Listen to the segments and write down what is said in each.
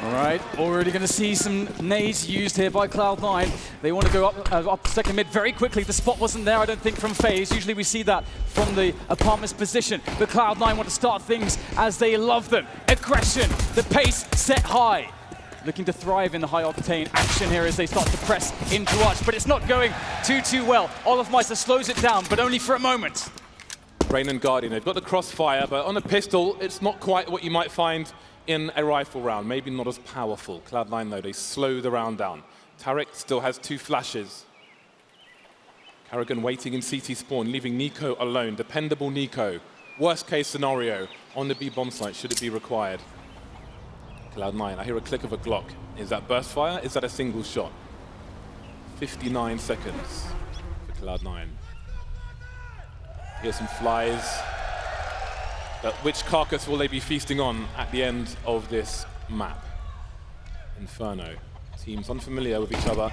All right, already going to see some nades used here by Cloud9. They want to go up second mid very quickly. The spot wasn't there, I don't think, from FaZe. Usually we see that from the apartment's position. But Cloud9 want to start things as they love them. Aggression, the pace set high. Looking to thrive in the high-octane action here as they start to press into Arch. But it's not going too well. Olofmeister slows it down, but only for a moment. Rain and Guardian, they've got the crossfire, but on a pistol, it's not quite what you might find in a rifle round, maybe not as powerful. Cloud9 though, they slow the round down. Tariq still has 2 flashes. Karrigan waiting in CT spawn, leaving Nico alone. Dependable Nico. Worst case scenario on the B bomb site, should it be required. Cloud9, I hear a click of a Glock. Is that burst fire? Is that a single shot? 59 seconds for Cloud9. Here's some flies. But which carcass will they be feasting on at the end of this map? Inferno. Teams unfamiliar with each other.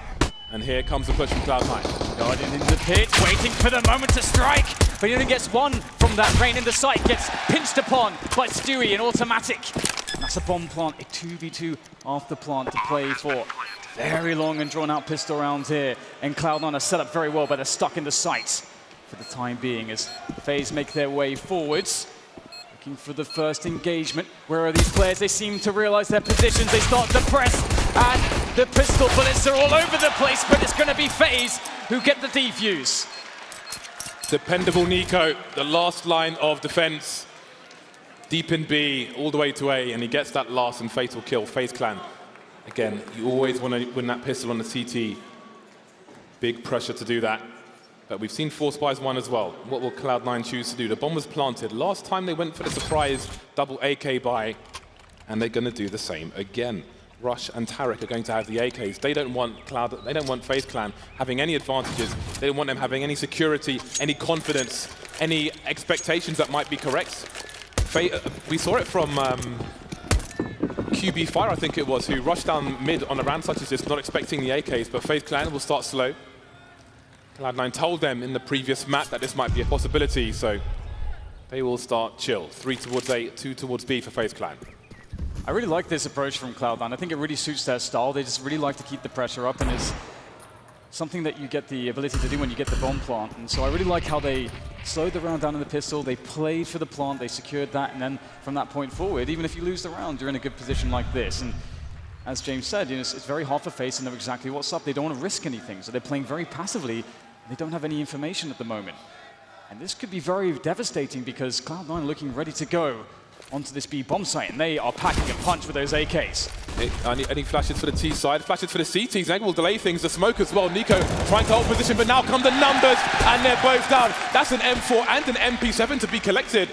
And here comes the push from Cloud9. Guardian in the pit, waiting for the moment to strike. But he only gets one from that. Rain in the sight gets pinched upon by Stewie in automatic. And that's a bomb plant, a 2v2 after plant to play for. Very long and drawn out pistol rounds here. And Cloud9 are set up very well, but they're stuck in the sight for the time being as FaZe make their way forwards. Looking for the first engagement. Where are these players? They seem to realize their positions. They start to press, and the pistol bullets are all over the place, but it's going to be FaZe who get the defuse. Dependable Nico, the last line of defense. Deep in B, all the way to A, and he gets that last and fatal kill. FaZe Clan. Again, you always want to win that pistol on the CT. Big pressure to do that. But we've seen 4 spies 1 as well. What will Cloud9 choose to do? The bomb was planted. Last time they went for the surprise double AK buy, and they're going to do the same again. Rush and Tariq are going to have the AKs. They don't want FaZe Clan having any advantages. They don't want them having any security, any confidence, any expectations that might be correct. We saw it from QB Fire, I think it was, who rushed down mid on a round such as this, not expecting the AKs, but FaZe Clan will start slow. Cloud9 told them in the previous map that this might be a possibility, so they will start chill. 3 towards A, 2 towards B for FaZe Clan. I really like this approach from Cloud9. I think it really suits their style. They just really like to keep the pressure up, and it's something that you get the ability to do when you get the bomb plant. And so I really like how they slowed the round down in the pistol, they played for the plant, they secured that, and then from that point forward, even if you lose the round, you're in a good position like this. And as James said, you know, it's very hard for FaZe to know exactly what's up. They don't want to risk anything, so they're playing very passively. They don't have any information at the moment. And this could be very devastating because Cloud9 are looking ready to go onto this B bomb site, and they are packing a punch with those AKs. Any flashes for the T side, flashes for the CT. Zeg will delay things, the smoke as well. Nico trying to hold position, but now come the numbers, and they're both down. That's an M4 and an MP7 to be collected.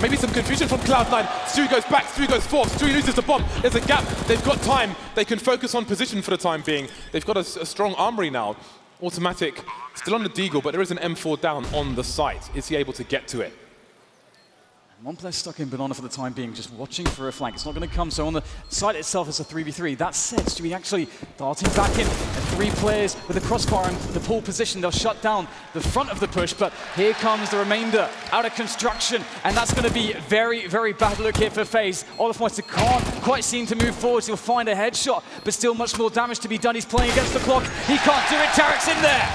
Maybe some confusion from Cloud9. Stewie goes back, Stewie goes forth, Stewie loses the bomb. There's a gap, they've got time. They can focus on position for the time being. They've got a strong armory now. Automatic, still on the Deagle, but there is an M4 down on the site. Is he able to get to it? One player stuck in Banana for the time being, just watching for a flank. It's not going to come, so on the site itself it's a 3v3. That said, Stewie actually darting back in, and 3 players with a crossfire in the pole position. They'll shut down the front of the push, but here comes the remainder out of construction, and that's going to be very, very bad look here for FaZe. Olofmeister can't quite seem to move forward. He'll find a headshot, but still much more damage to be done. He's playing against the clock. He can't do it. Tariq's in there.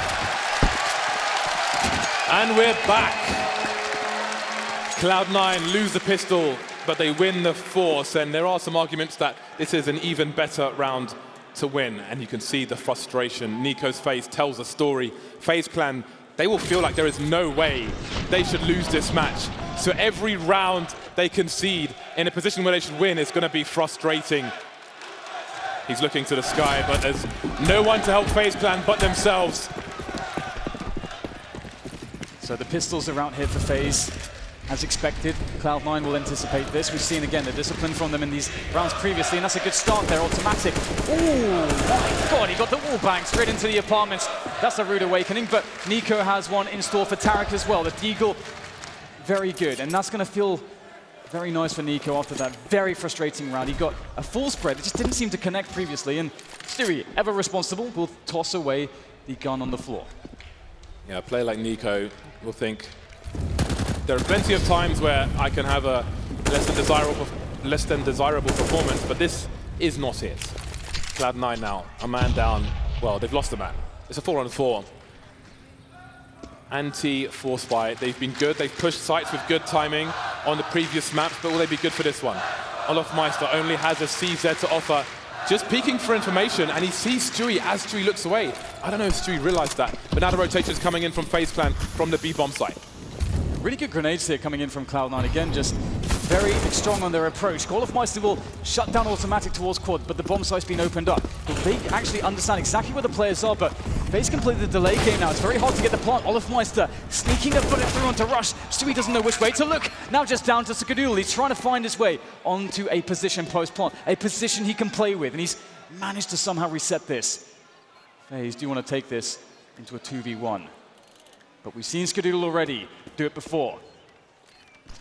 And we're back. Cloud9 lose the pistol, but they win the force, and there are some arguments that this is an even better round to win, and you can see the frustration. Nico's face tells a story. FaZe Clan, they will feel like there is no way they should lose this match. So every round they concede in a position where they should win is going to be frustrating. He's looking to the sky, but there's no one to help FaZe Clan but themselves. So the pistols are out here for FaZe. As expected, Cloud9 will anticipate this. We've seen again the discipline from them in these rounds previously, and that's a good start there. Automatic. Oh my God, he got the wall bang straight into the apartments. That's a rude awakening, but Nico has one in store for Tariq as well. The Deagle, very good, and that's going to feel very nice for Nico after that very frustrating round. He got a full spread. It just didn't seem to connect previously, and Stewie, ever responsible, will toss away the gun on the floor. Yeah, a player like Nico will think, there are plenty of times where I can have a less than desirable performance, but this is not it. Cloud9 now, a man down. Well, they've lost a man. It's a 4-on-4. Anti-force fight. They've been good. They've pushed sites with good timing on the previous maps, but will they be good for this one? Olofmeister only has a CZ to offer. Just peeking for information, and he sees Stewie as Stewie looks away. I don't know if Stewie realized that, but now the rotation is coming in from FaZe Clan from the B-bomb site. Really good grenades here coming in from Cloud9. Again, just very strong on their approach. Olofmeister will shut down automatic towards quad, but the bomb site's been opened up. They actually understand exactly where the players are, but FaZe can play the delay game now. It's very hard to get the plant. Olofmeister sneaking a bullet through onto Rush. Stewie doesn't know which way to look. Now just down to Skadoodle. He's trying to find his way onto a position post-plant, a position he can play with, and he's managed to somehow reset this. FaZe do want to take this into a 2v1. But we've seen Skadoodle already do it before.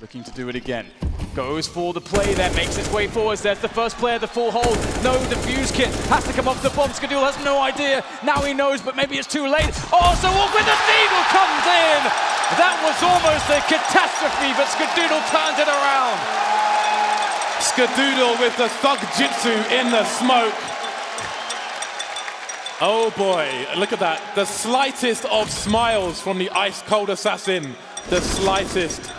Looking to do it again. Goes for the play there, makes its way forwards. There's the first player, the full hold. No defuse kit. Has to come off the bomb. Skadoodle has no idea. Now he knows, but maybe it's too late. Oh, so with the needle comes in. That was almost a catastrophe, but Skadoodle turns it around. Skadoodle with the thug jitsu in the smoke. Oh boy, look at that. The slightest of smiles from the ice-cold assassin. The slightest.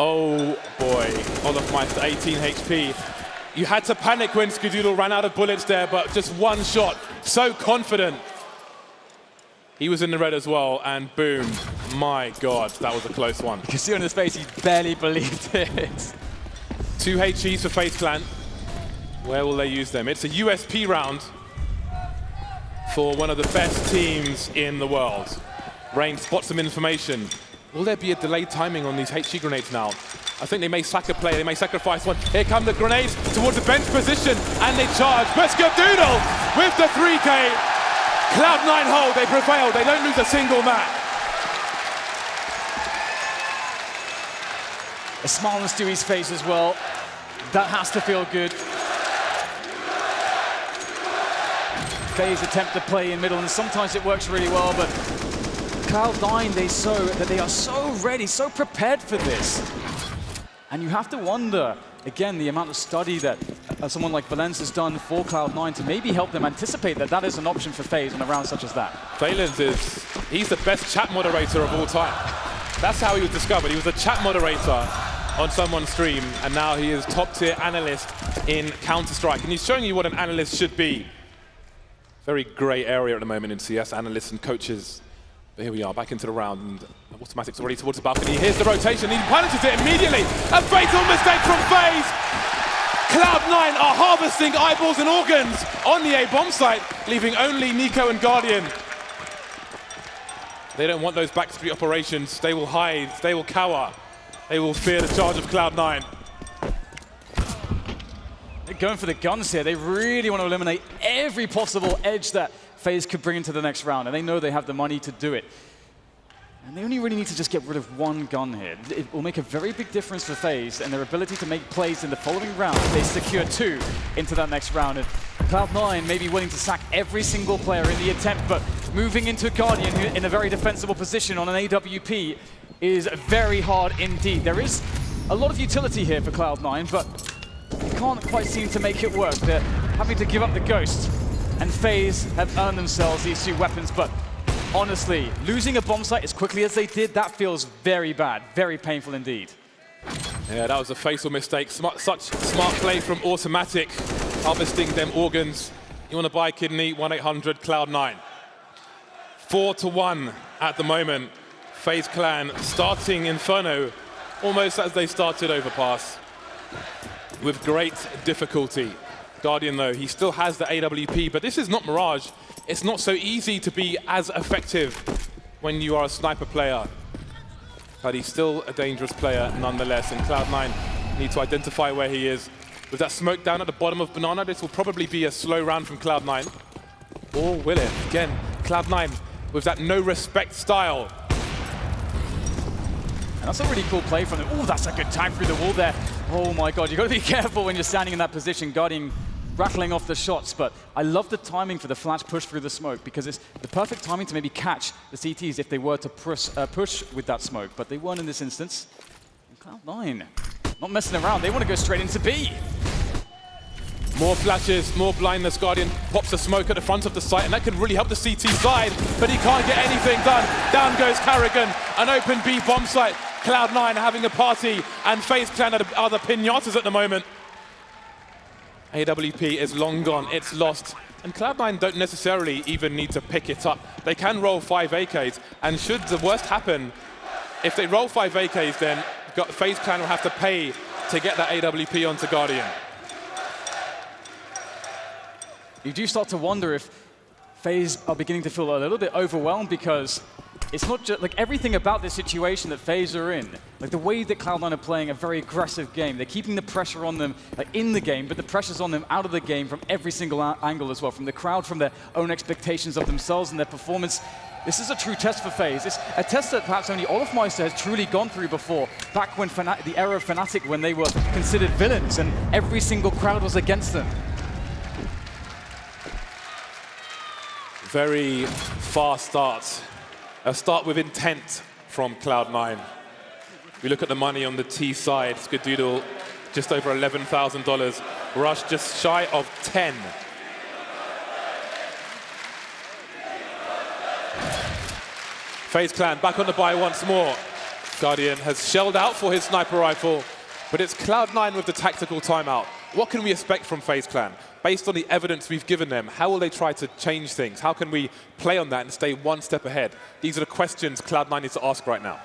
Oh boy, Olofmeister, 18 HP. You had to panic when Skadoodle ran out of bullets there, but just one shot. So confident. He was in the red as well, and boom. My God, that was a close one. You can see on his face, he barely believed it. 2 HEs for FaZe Clan. Where will they use them? It's a USP round for one of the best teams in the world. Rain spots some information. Will there be a delayed timing on these HE grenades now? I think they may sack a play, they may sacrifice one. Here come the grenades towards the bench position, and they charge. But Skadoodle with the 3K. Cloud9 hold, they prevail, they don't lose a single map. A smile on Stewie's face as well. That has to feel good. FaZe attempt to play in middle, and sometimes it works really well, but Cloud9, they are so ready, so prepared for this. And you have to wonder, again, the amount of study that someone like Valens has done for Cloud9 to maybe help them anticipate that that is an option for FaZe in a round such as that. Valens he's the best chat moderator of all time. That's how he was discovered. He was a chat moderator on someone's stream, and now he is top-tier analyst in Counter-Strike. And he's showing you what an analyst should be. Very grey area at the moment in CS, analysts and coaches. But here we are, back into the round, and Automatic's already towards the balcony. Here's the rotation, he punishes it immediately. A fatal mistake from FaZe. Cloud9 are harvesting eyeballs and organs on the A-bomb site, leaving only Nico and Guardian. They don't want those backstreet operations. They will hide, they will cower. They will fear the charge of Cloud9. They're going for the guns here. They really want to eliminate every possible edge that FaZe could bring into the next round, and they know they have the money to do it. And they only really need to just get rid of one gun here. It will make a very big difference for FaZe and their ability to make plays in the following round. They secure 2 into that next round. And Cloud9 may be willing to sack every single player in the attempt, but moving into Guardian who in a very defensible position on an AWP is very hard indeed. There is a lot of utility here for Cloud9, but they can't quite seem to make it work. They're having to give up the Ghost, and FaZe have earned themselves these 2 weapons, but honestly, losing a bomb site as quickly as they did, that feels very bad, very painful indeed. Yeah, that was a fatal mistake. Such smart play from Automatic, harvesting them organs. You want to buy kidney? 1-800 Cloud9. 4-1 at the moment. FaZe Clan starting Inferno almost as they started Overpass, with great difficulty. Guardian, though, he still has the AWP, but this is not Mirage. It's not so easy to be as effective when you are a sniper player. But he's still a dangerous player nonetheless, and Cloud9 need to identify where he is. With that smoke down at the bottom of Banana, this will probably be a slow round from Cloud9. Or will it? Again, Cloud9 with that no-respect style. And that's a really cool play from them. Oh, that's a good time through the wall there. Oh my God, you've got to be careful when you're standing in that position, Guardian rattling off the shots, but I love the timing for the flash push through the smoke because it's the perfect timing to maybe catch the CTs if they were to push with that smoke, but they weren't in this instance. And Cloud9, not messing around, they want to go straight into B. More flashes, more blindness. Guardian pops a smoke at the front of the site, and that could really help the CT side, but he can't get anything done. Down goes Carrigan, an open B bomb site. Cloud9 are having a party, and FaZe Clan are the pinatas at the moment. AWP is long gone, it's lost. And Cloud9 don't necessarily even need to pick it up. They can roll 5 AKs, and should the worst happen, if they roll 5 AKs, then FaZe Clan will have to pay to get that AWP onto Guardian. You do start to wonder if FaZe are beginning to feel a little bit overwhelmed, because it's not just like everything about this situation that FaZe are in. Like the way that Cloud9 are playing a very aggressive game. They're keeping the pressure on them like in the game, but the pressure's on them out of the game from every single angle as well, from the crowd, from their own expectations of themselves and their performance. This is a true test for FaZe. It's a test that perhaps only Olofmeister has truly gone through before, back when the era of Fnatic, when they were considered villains and every single crowd was against them. Very fast start. A start with intent from Cloud9. We look at the money on the T side. Skadoodle, just over $11,000. Rush just shy of 10. FaZe Clan back on the buy once more. Guardian has shelled out for his sniper rifle, but it's Cloud9 with the tactical timeout. What can we expect from FaZe Clan? Based on the evidence we've given them, how will they try to change things? How can we play on that and stay one step ahead? These are the questions Cloud9 needs to ask right now.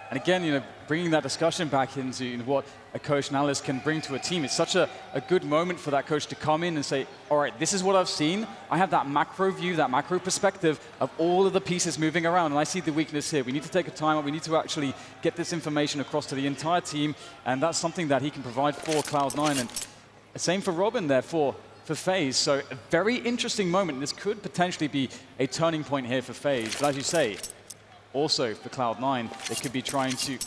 And again, bringing that discussion back into what a coach and analyst can bring to a team. It's such a good moment for that coach to come in and say, all right, this is what I've seen. I have that macro view, that macro perspective of all of the pieces moving around, and I see the weakness here. We need to take a time out. We need to actually get this information across to the entire team, and that's something that he can provide for Cloud9. And same for Robin there for FaZe. So a very interesting moment. This could potentially be a turning point here for FaZe. But as you say, also for Cloud9, they could be trying to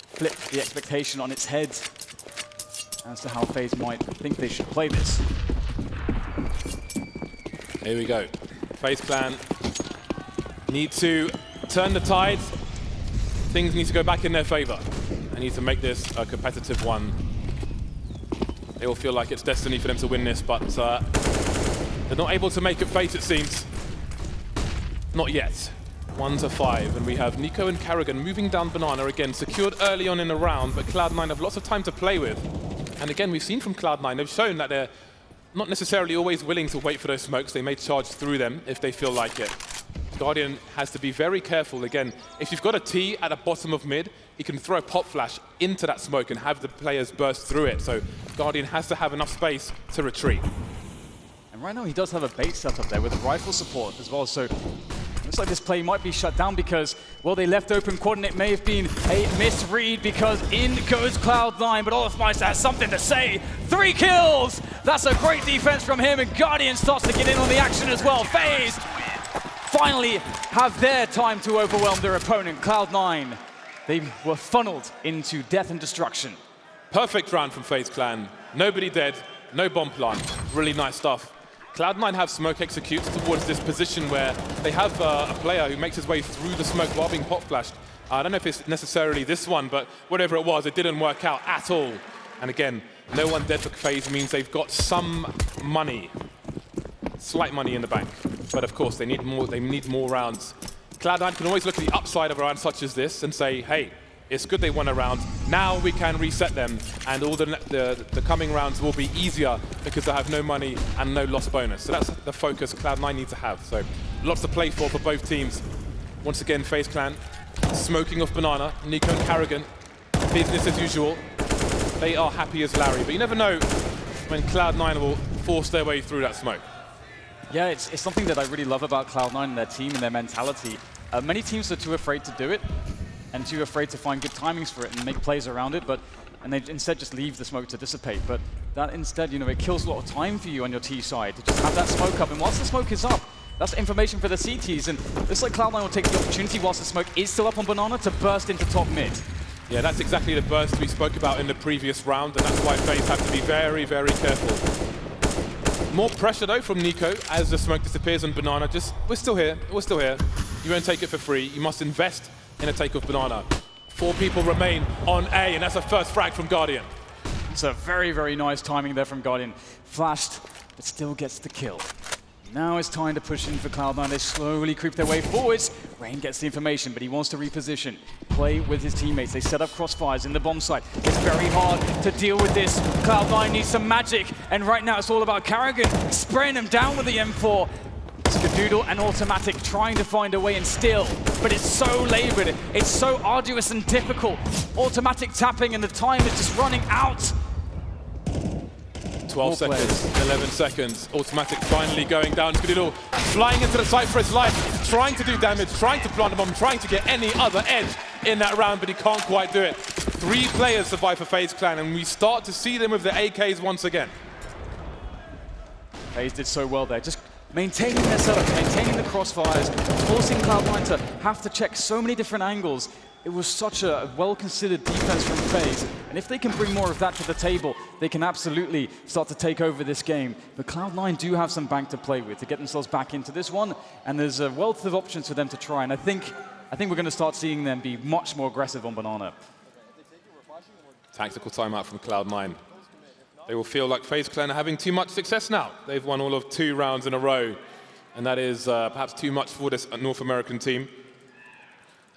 flip the expectation on its head as to how FaZe might think they should play this. Here we go. FaZe Clan need to turn the tide. Things need to go back in their favor. They need to make this a competitive one. They all feel like it's destiny for them to win this, but they're not able to make it fate, it seems. Not yet. 1-5, and we have NiKo and Carrigan moving down Banana again, secured early on in the round, but Cloud9 have lots of time to play with. And again, we've seen from Cloud9, they've shown that they're not necessarily always willing to wait for those smokes. They may charge through them if they feel like it. Guardian has to be very careful. Again, if you've got a T at the bottom of mid, he can throw a pop flash into that smoke and have the players burst through it. So Guardian has to have enough space to retreat. And right now he does have a bait set up there with rifle support as well. So looks like this play might be shut down because, well, they left open quad and it may have been a misread because in goes Cloud9, but Olofmeister has something to say. 3 kills! That's a great defense from him, and Guardian starts to get in on the action as well. FaZe finally have their time to overwhelm their opponent. Cloud9, they were funneled into death and destruction. Perfect round from FaZe Clan. Nobody dead, no bomb plant. Really nice stuff. Cloud9 have smoke executes towards this position where they have a player who makes his way through the smoke while being pop flashed. I don't know if it's necessarily this one, but whatever it was, it didn't work out at all. And again, no one dead for FaZe means they've got some money, slight money in the bank. But of course, they need more rounds. Cloud9 can always look at the upside of a round such as this and say, hey, it's good they won a round. Now we can reset them, and all the coming rounds will be easier because they have no money and no loss bonus. So that's the focus Cloud9 need to have. So lots to play for both teams. Once again, FaZe Clan smoking off Banana. NiKo and Carrigan, business as usual. They are happy as Larry, but you never know when Cloud9 will force their way through that smoke. Yeah, it's something that I really love about Cloud9 and their team and their mentality. Many teams are too afraid to do it, and too afraid to find good timings for it and make plays around it, and they instead just leave the smoke to dissipate. But that instead, it kills a lot of time for you on your T side to just have that smoke up. And whilst the smoke is up, that's information for the CTs. And it looks like Cloud9 will take the opportunity whilst the smoke is still up on Banana to burst into top mid. Yeah, that's exactly the burst we spoke about in the previous round, and that's why FaZe have to be very, very careful. More pressure though from NiKo as the smoke disappears on Banana. We're still here, You won't take it for free. You must invest in a take of Banana. 4 people remain on A, and that's a first frag from Guardian. counter. Very, very nice timing there from Guardian. Flashed, but still gets the kill. Now it's time to push in for Cloud9. They slowly creep their way forwards. Rain gets the information, but he wants to reposition, play with his teammates. They set up crossfires in the bomb site. It's very hard to deal with this. Cloud9 needs some magic, and right now it's all about Karrigan spraying him down with the M4. Skadoodle and Automatic trying to find a way in still, but it's so labored. It's so arduous and difficult. Automatic tapping, and the time is just running out. 12 seconds, 11 seconds. Automatic finally going down. Skadoodle flying into the site for his life, trying to do damage, trying to plant a bomb, trying to get any other edge in that round, but he can't quite do it. 3 players survive for FaZe Clan, and we start to see them with the AKs once again. FaZe did so well there, just maintaining their setup, maintaining the crossfires, forcing Cloud9 to have to check so many different angles. It was such a well-considered defense from FaZe, and if they can bring more of that to the table, they can absolutely start to take over this game. But Cloud9 do have some bank to play with to get themselves back into this one, and there's a wealth of options for them to try, and I think we're going to start seeing them be much more aggressive on Banana. Tactical timeout from Cloud9. They will feel like FaZe Clan are having too much success now. They've won all of 2 rounds in a row, and that is perhaps too much for this North American team.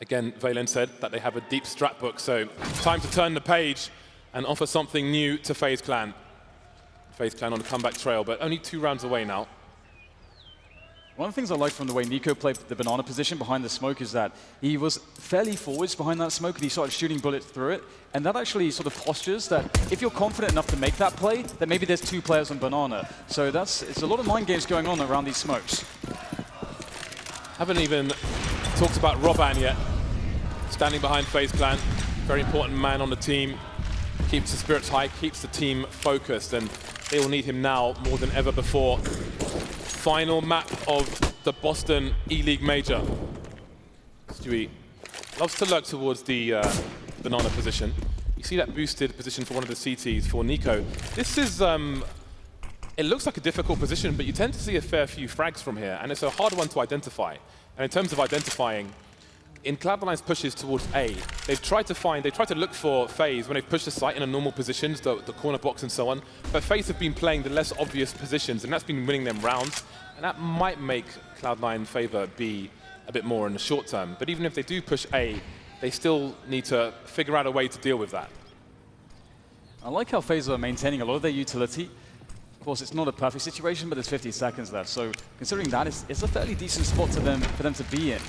Again, Valen said that they have a deep strat book, so time to turn the page and offer something new to FaZe Clan. FaZe Clan on the comeback trail, but only 2 rounds away now. One of the things I like from the way Nico played the Banana position behind the smoke is that he was fairly forwards behind that smoke, and he started shooting bullets through it, and that actually sort of postures that if you're confident enough to make that play, then maybe there's 2 players on Banana. So it's a lot of mind games going on around these smokes. Haven't even talked about Robban yet. Standing behind FaZe Clan, very important man on the team. Keeps the spirits high, keeps the team focused, and they will need him now more than ever before. Final map of the Boston E-League Major. Stewie loves to lurk towards the Banana position. You see that boosted position for one of the CTs for Nico. This is, it looks like a difficult position, but you tend to see a fair few frags from here, and it's a hard one to identify. And in terms of identifying, in Cloud9's pushes towards A, they've tried to look for FaZe when they've pushed the site in a normal positions, the corner box and so on, but FaZe have been playing the less obvious positions, and that's been winning them rounds, and that might make Cloud9 favor B a bit more in the short term. But even if they do push A, they still need to figure out a way to deal with that. I like how FaZe are maintaining a lot of their utility. Of course, it's not a perfect situation, but there's 50 seconds left, so considering that, it's a fairly decent spot for them to be in.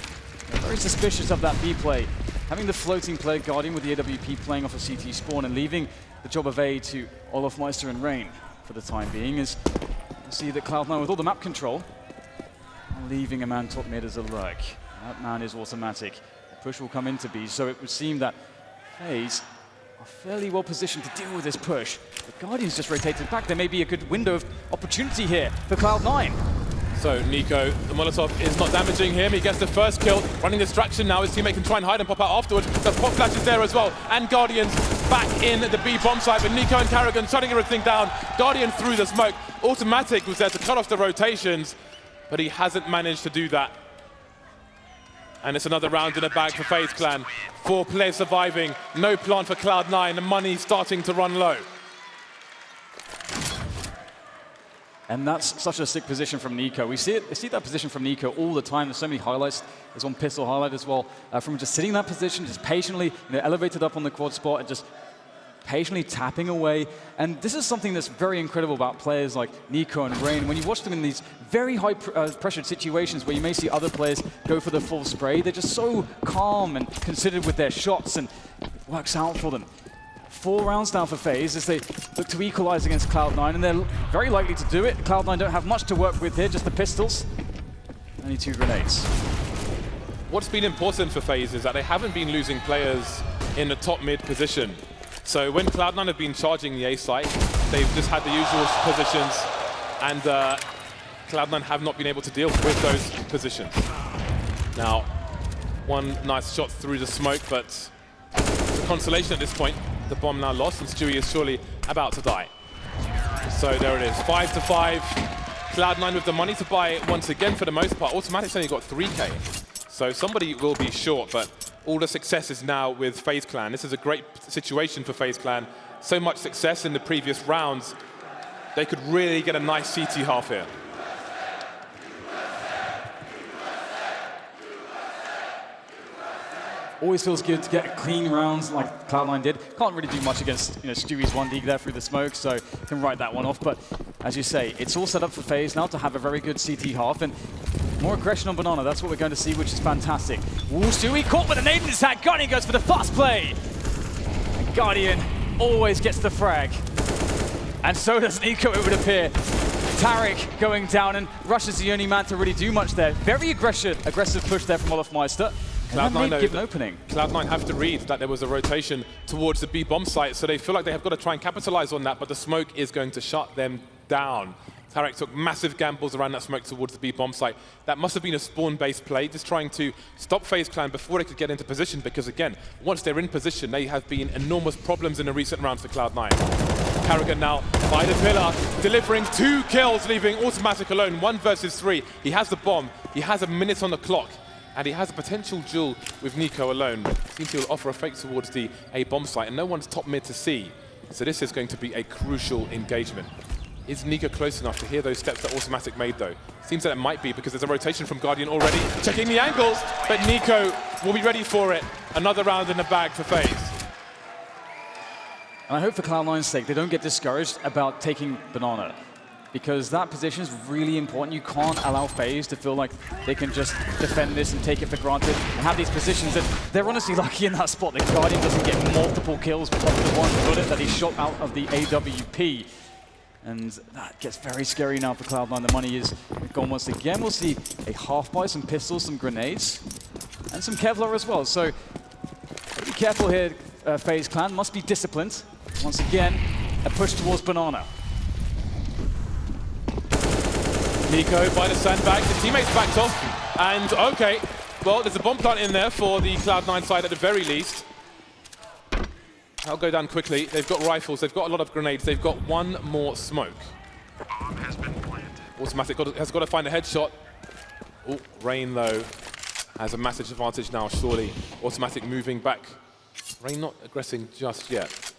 They're very suspicious of that B play. Having the floating player Guardian with the AWP playing off a CT spawn and leaving the job of A to Olofmeister and Rain for the time being is you see that Cloud9 with all the map control leaving a man top mid as a lurk. That man is Automatic. The push will come into B, so it would seem that FaZe are fairly well positioned to deal with this push. The Guardian's just rotated back. There may be a good window of opportunity here for Cloud9. So Nico, the Molotov is not damaging him. He gets the first kill. Running distraction now. His teammate can try and hide and pop out afterwards. The pop flash is there as well. And Guardian's back in the B bomb site. But Nico and Karrigan shutting everything down. Guardian through the smoke. Automatic was there to cut off the rotations, but he hasn't managed to do that. And it's another round in the bag for FaZe Clan. 4 players surviving. No plan for Cloud9. The money starting to run low. And that's such a sick position from Nico. We see that position from Nico all the time. There's so many highlights. There's one pistol highlight as well. From just sitting in that position, just patiently elevated up on the quad spot and just patiently tapping away. And this is something that's very incredible about players like Nico and Rain. When you watch them in these very high pressured situations where you may see other players go for the full spray, they're just so calm and considered with their shots, and it works out for them. 4 rounds now for FaZe as they look to equalize against Cloud9, and they're very likely to do it. Cloud9 don't have much to work with here, just the pistols. Only 2 grenades. What's been important for FaZe is that they haven't been losing players in the top mid position. So when Cloud9 have been charging the A site, they've just had the usual positions, and Cloud9 have not been able to deal with those positions. Now, one nice shot through the smoke, but the consolation at this point, the bomb now lost, and Stewie is surely about to die. So there it is, 5-5. Cloud9 with the money to buy once again for the most part. Automatic's only got 3K. So somebody will be short, but all the success is now with FaZe Clan. This is a great situation for FaZe Clan, so much success in the previous rounds, they could really get a nice CT half here. Always feels good to get clean rounds like Cloud9 did. Can't really do much against Stewie's 1D there through the smoke, so can write that one off. But as you say, it's all set up for FaZe now to have a very good CT half, and more aggression on Banana. That's what we're going to see, which is fantastic. Ooh, Stewie caught with a nade in his hat. Guardian goes for the fast play. And Guardian always gets the frag. And so does Nico, it would appear. Taric going down, and Rush is the only man to really do much there. Very aggressive push there from Olofmeister. Cloud9 have to read that there was a rotation towards the B bomb site, so they feel like they have got to try and capitalize on that, but the smoke is going to shut them down. Taric took massive gambles around that smoke towards the B bomb site. That must have been a spawn-based play, just trying to stop FaZe Clan before they could get into position, because again, once they're in position, they have been enormous problems in the recent rounds for Cloud9. Carrigan now by the pillar, delivering 2 kills, leaving Automatic alone, 1 versus 3. He has the bomb, he has a minute on the clock, and he has a potential duel with Nico alone. Seems he'll offer a fake towards the A bomb site, and no one's top mid to see. So this is going to be a crucial engagement. Is Nico close enough to hear those steps that Automatic made, though? Seems that it might be, because there's a rotation from Guardian already. Checking the angles, but Nico will be ready for it. Another round in the bag for FaZe. And I hope for Cloud9's sake, they don't get discouraged about taking Banana, because that position is really important. You can't allow FaZe to feel like they can just defend this and take it for granted and have these positions. And they're honestly lucky in that spot. The Guardian doesn't get multiple kills off the one bullet that he shot out of the AWP. And that gets very scary now for Cloud9. The money is gone once again. We'll see a half buy, some pistols, some grenades, and some Kevlar as well. So be careful here, FaZe Clan. Must be disciplined. Once again, a push towards Banana. Nico by the sandbag, the teammates backed off, and okay, well, there's a bomb plant in there for the Cloud9 side at the very least. I'll go down quickly. They've got rifles, they've got a lot of grenades, they've got one more smoke. Automatic has got to find a headshot. Oh, Rain though has a massive advantage now, surely. Automatic moving back. Rain not aggressing just yet.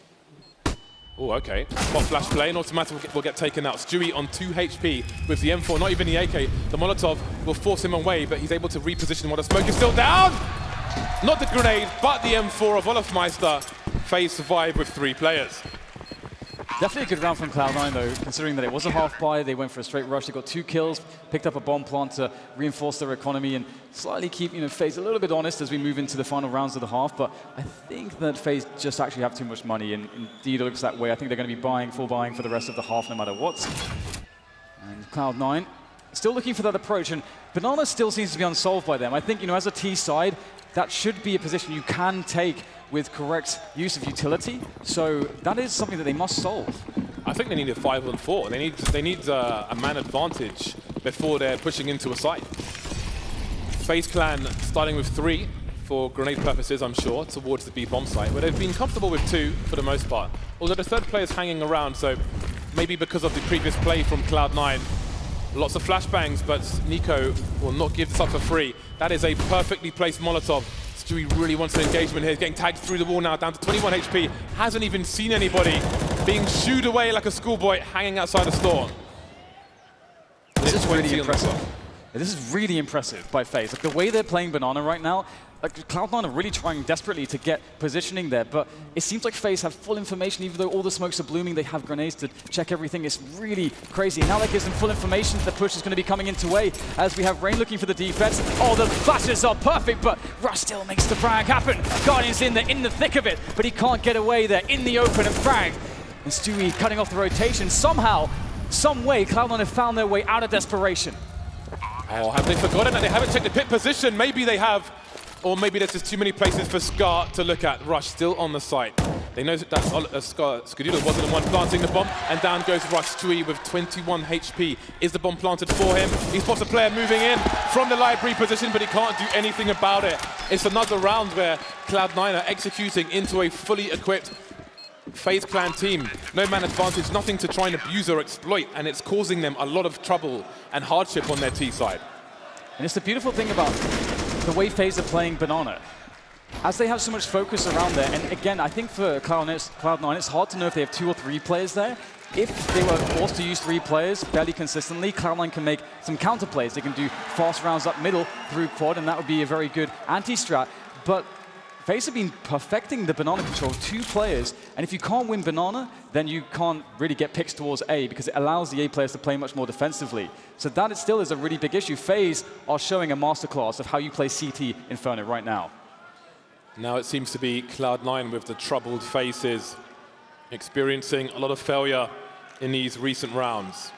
Oh, okay. Spot flash play, and Automatic will get taken out. Stewie on 2 HP with the M4, not even the AK. The Molotov will force him away, but he's able to reposition while the smoke is still down! Not the grenade, but the M4 of Olofmeister. FaZe survive with 3 players. Definitely a good round from Cloud9 though, considering that it was a half buy. They went for a straight rush. They got 2 kills, picked up a bomb plant to reinforce their economy and slightly keep FaZe a little bit honest as we move into the final rounds of the half. But I think that FaZe just actually have too much money, and indeed it looks that way. I think they're going to be full buying for the rest of the half no matter what. And Cloud9 still looking for that approach, and Banana still seems to be unsolved by them. I think as a T side, that should be a position you can take with correct use of utility. So that is something that they must solve. I think they need a 5-on-4. They need a man advantage before they're pushing into a site. FaZe Clan starting with 3 for grenade purposes, I'm sure, towards the B bomb site, where they've been comfortable with 2 for the most part. Although the 3rd player is hanging around, so maybe because of the previous play from Cloud9, lots of flashbangs, but Nico will not give this up for free. That is a perfectly placed Molotov. Stewie really wants an engagement here. He's getting tagged through the wall now, down to 21 HP. Hasn't even seen anybody. Being shooed away like a schoolboy, hanging outside the store. This is really impressive. This is really impressive by FaZe. Like the way they're playing Banana right now, like Cloud9 are really trying desperately to get positioning there, but it seems like FaZe have full information. Even though all the smokes are blooming, they have grenades to check everything. It's really crazy. Now that gives them full information. The push is going to be coming into way as we have Rain looking for the defense. Oh, the flashes are perfect, but Rush still makes the frag happen. Guardian's in there, in the thick of it, but he can't get away there in the open and frag. And Stewie cutting off the rotation. Somehow, some way, Cloud9 have found their way out of desperation. Oh, have they forgotten that they haven't checked the pit position? Maybe they have. Or maybe there's just too many places for Scar to look at. Rush still on the site. They know that Skadula wasn't the one planting the bomb, and down goes Rush. Stewie with 21 HP. Is the bomb planted for him? He spots a player moving in from the library position, but he can't do anything about it. It's another round where Cloud9 are executing into a fully equipped FaZe Clan team. No man advantage, nothing to try and abuse or exploit, and it's causing them a lot of trouble and hardship on their T side. And it's the beautiful thing about the way FaZe are playing Banana. as they have so much focus around there, and again, I think for Cloud9, it's hard to know if they have 2 or 3 players there. If they were forced to use 3 players fairly consistently, Cloud9 can make some counter plays. They can do fast rounds up middle through quad, and that would be a very good anti-strat. But FaZe have been perfecting the banana control of 2 players, and if you can't win banana, then you can't really get picks towards A, because it allows the A players to play much more defensively. So that still is a really big issue. FaZe are showing a masterclass of how you play CT Inferno right now. Now it seems to be Cloud9 with the troubled faces, experiencing a lot of failure in these recent rounds.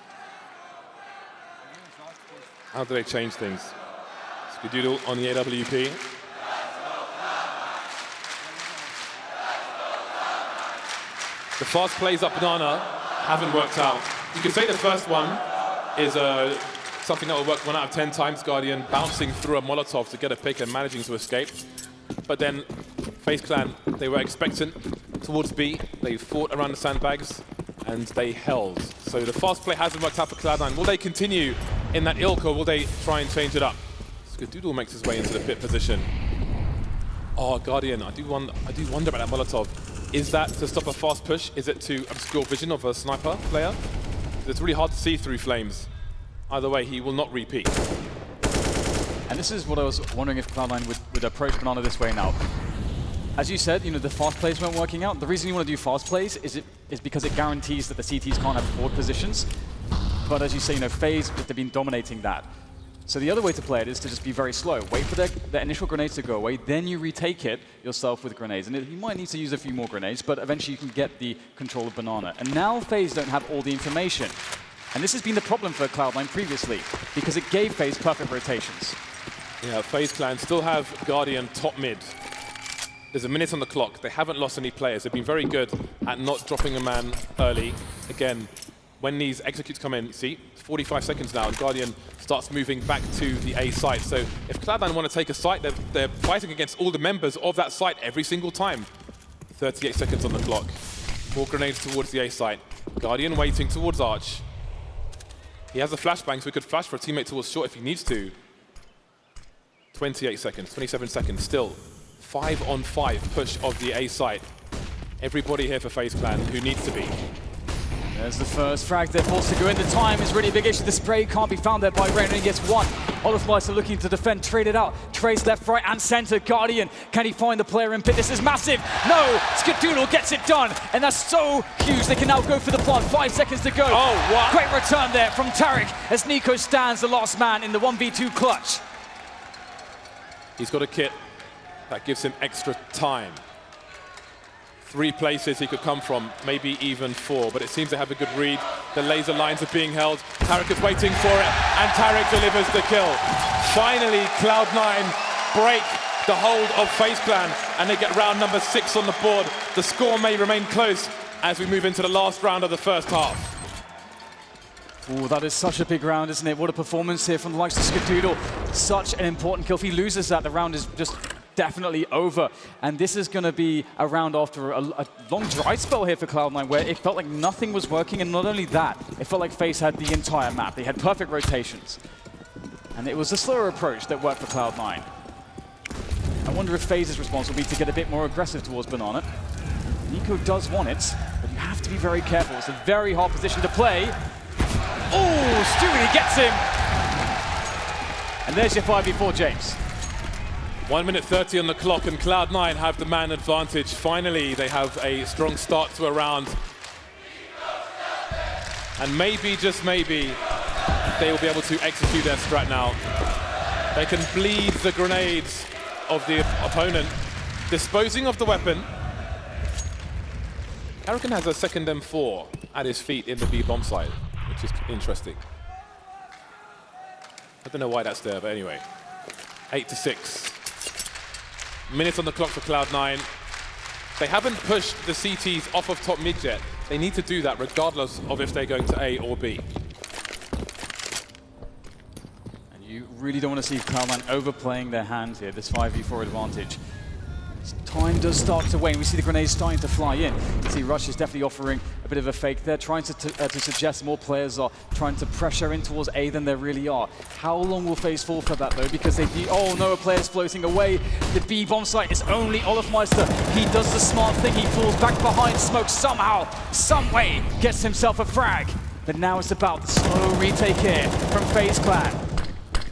How do they change things? Skadoodle on the AWP. The fast plays up banana haven't worked out. You could say the first one is something that will work 1 out of 10 times. Guardian bouncing through a Molotov to get a pick and managing to escape. But then FaZe Clan, they were expectant towards B. They fought around the sandbags and they held. So the fast play hasn't worked out for Cloud9. Will they continue in that ilk, or will they try and change it up? Skadoodle makes his way into the pit position. Oh, Guardian, I do wonder about that Molotov. Is that to stop a fast push? Is it to obscure vision of a sniper player? It's really hard to see through flames. Either way, he will not repeat. And this is what I was wondering if Cloud9 would approach banana this way now. As you said, the fast plays weren't working out. The reason you want to do fast plays is because it guarantees that the CTs can't have forward positions. But as you say, FaZe, they've been dominating that. So the other way to play it is to just be very slow. Wait for their initial grenades to go away, then you retake it yourself with grenades. And you might need to use a few more grenades, but eventually you can get the control of banana. And now FaZe don't have all the information. And this has been the problem for Cloud9 previously, because it gave FaZe perfect rotations. Yeah, FaZe Clan still have Guardian top mid. There's a minute on the clock. They haven't lost any players. They've been very good at not dropping a man early. Again, when these executes come in, see, 45 seconds now, and Guardian starts moving back to the A site. So if Cloud9 want to take a site, they're fighting against all the members of that site every single time. 38 seconds on the clock. 4 grenades towards the A site. Guardian waiting towards Arch. He has a flashbang, so he could flash for a teammate towards short if he needs to. 28 seconds, 27 seconds, still 5-on-5 push of the A site. Everybody here for FaZe Clan who needs to be. There's the first frag. They're forced to go in. The time is really a big issue. The spray can't be found there by Rain, and he gets 1. Olafmeister looking to defend, trade it out. Trace left, right, and center. Guardian, can he find the player in pit? This is massive. No, Skadoodle gets it done, and that's so huge. They can now go for the plant. 5 seconds to go. Oh, wow. Great return there from Tariq as Nico stands the last man in the 1v2 clutch. He's got a kit that gives him extra time. 3 places he could come from, maybe even 4, but it seems to have a good read. The laser lines are being held. Tariq is waiting for it, and Tariq delivers the kill. Finally, Cloud9 break the hold of FaZe Clan, and they get round number 6 on the board. The score may remain close as we move into the last round of the first half. Oh, that is such a big round, isn't it? What a performance here from the likes of Skadoodle. Such an important kill. If he loses that, the round is just definitely over. And this is going to be a round after a long dry spell here for Cloud9, where it felt like nothing was working. And not only that, it felt like FaZe had the entire map. They had perfect rotations. And it was a slower approach that worked for Cloud9. I wonder if FaZe's response will be to get a bit more aggressive towards banana. Nico does want it, but you have to be very careful. It's a very hard position to play. Oh, Stewie gets him. And there's your 5v4, James. 1 minute 30 on the clock, and Cloud9 have the man advantage. Finally, they have a strong start to a round. And maybe, just maybe, they will be able to execute their strat now. They can bleed the grenades of the opponent, disposing of the weapon. Hurricane has a second M4 at his feet in the B bomb side, which is interesting. I don't know why that's there, but anyway. 8-6. Minutes on the clock for Cloud9. They haven't pushed the CTs off of top mid yet. They need to do that regardless of if they're going to A or B. And you really don't want to see Cloud9 overplaying their hand here, this 5v4 advantage. It's time does start to wane. We see the grenades starting to fly in. You see Rush is definitely offering a bit of a fake there, trying to suggest more players are trying to pressure in towards A than there really are. How long will FaZe fall for that though? Because they oh no, a player's floating away. The B bomb site is only Olafmeister. He does the smart thing, he falls back behind smoke somehow, some way, gets himself a frag. But now it's about the slow retake here from FaZe Clan.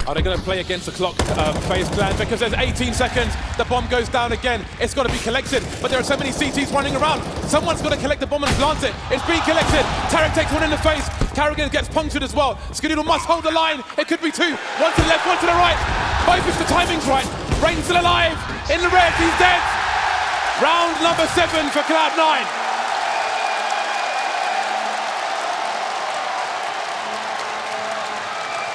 Are they going to play against the clock, FaZe Clan? Because there's 18 seconds, the bomb goes down again. It's got to be collected, but there are so many CTs running around. Someone's got to collect the bomb and plant it. It's being collected. Tarek takes one in the face. Carrigan gets punctured as well. Skadoodle must hold the line. It could be two. One to the left, one to the right. Both if the timing's right. Rain's still alive. In the red, he's dead. Round number 7 for Cloud9.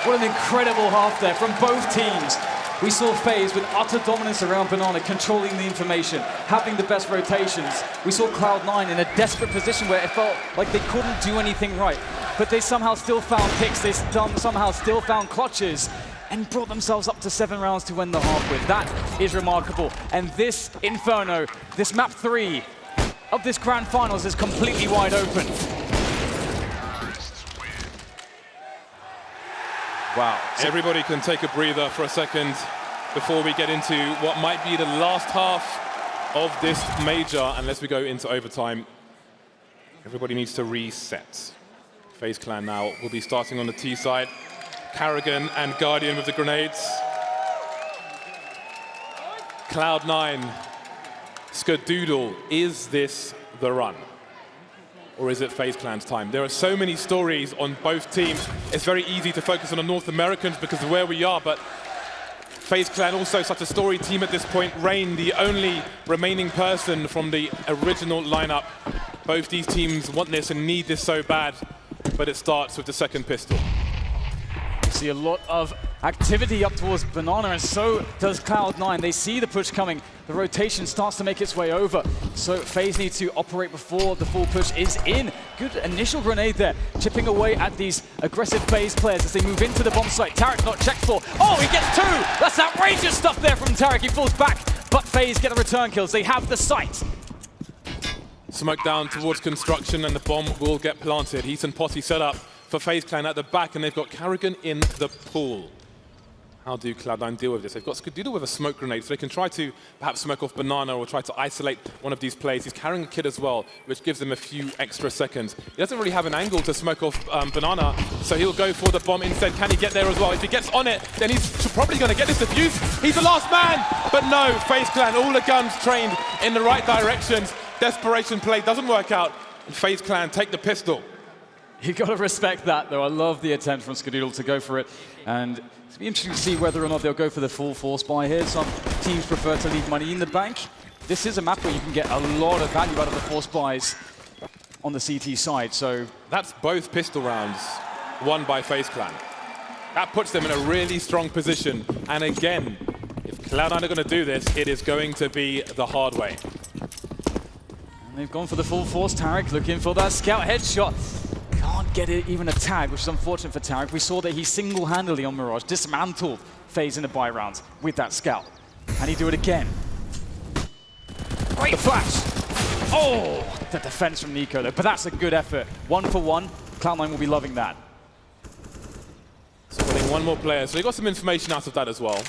What an incredible half there from both teams. We saw FaZe with utter dominance around Banana, controlling the information, having the best rotations. We saw Cloud9 in a desperate position where it felt like they couldn't do anything right. But they somehow still found picks, they somehow still found clutches, and brought themselves up to 7 rounds to win the half with. That is remarkable. And this Inferno, this map 3 of this grand finals is completely wide open. Wow. Everybody can take a breather for a second before we get into what might be the last half of this major, unless we go into overtime. Everybody needs to reset. FaZe Clan now will be starting on the T side. Carrigan and Guardian with the grenades. Cloud9, Skadoodle, is this the run? Or is it FaZe Clan's time? There are so many stories on both teams. It's very easy to focus on the North Americans because of where we are, but FaZe Clan also such a storied team at this point. Rain, the only remaining person from the original lineup. Both these teams want this and need this so bad, but it starts with the second pistol. You see a lot of activity up towards Banana, and so does Cloud9. They see the push coming. The rotation starts to make its way over. So FaZe needs to operate before the full push is in. Good initial grenade there, chipping away at these aggressive FaZe players as they move into the bomb site. Tarek not checked for. Oh, he gets 2! That's outrageous stuff there from Tarek. He falls back, but FaZe get the return kills. They have the site. Smoke down towards construction, and the bomb will get planted. Heat and Potty set up for FaZe Clan at the back, and they've got Carrigan in the pool. How do Cloud9 deal with this? They've got Skadoodle with a smoke grenade, so they can try to perhaps smoke off Banana or try to isolate one of these plays. He's carrying a kid as well, which gives him a few extra seconds. He doesn't really have an angle to smoke off Banana, so he'll go for the bomb instead. Can he get there as well? If he gets on it, then he's probably going to get this defused. He's the last man, but no, FaZe Clan, all the guns trained in the right directions. Desperation play doesn't work out, and FaZe Clan take the pistol. You got to respect that, though. I love the attempt from Skadoodle to go for it, and it's be interesting to see whether or not they'll go for the full force buy here. Some teams prefer to leave money in the bank. This is a map where you can get a lot of value out of the force buys on the CT side. So that's both pistol rounds won by FaZe Clan. That puts them in a really strong position. And again, if Cloud9 are going to do this, it is going to be the hard way. And they've gone for the full force. Tarek looking for that scout headshot. Can't get it, even a tag, which is unfortunate for Tarek. We saw that he single-handedly on Mirage dismantled FaZe in the buy round with that scout. And he do it again. Great flash! Oh, the defense from Nico though, but that's a good effort. 1 for 1, Cloud9 will be loving that. So winning one more player, so they got some information out of that as well.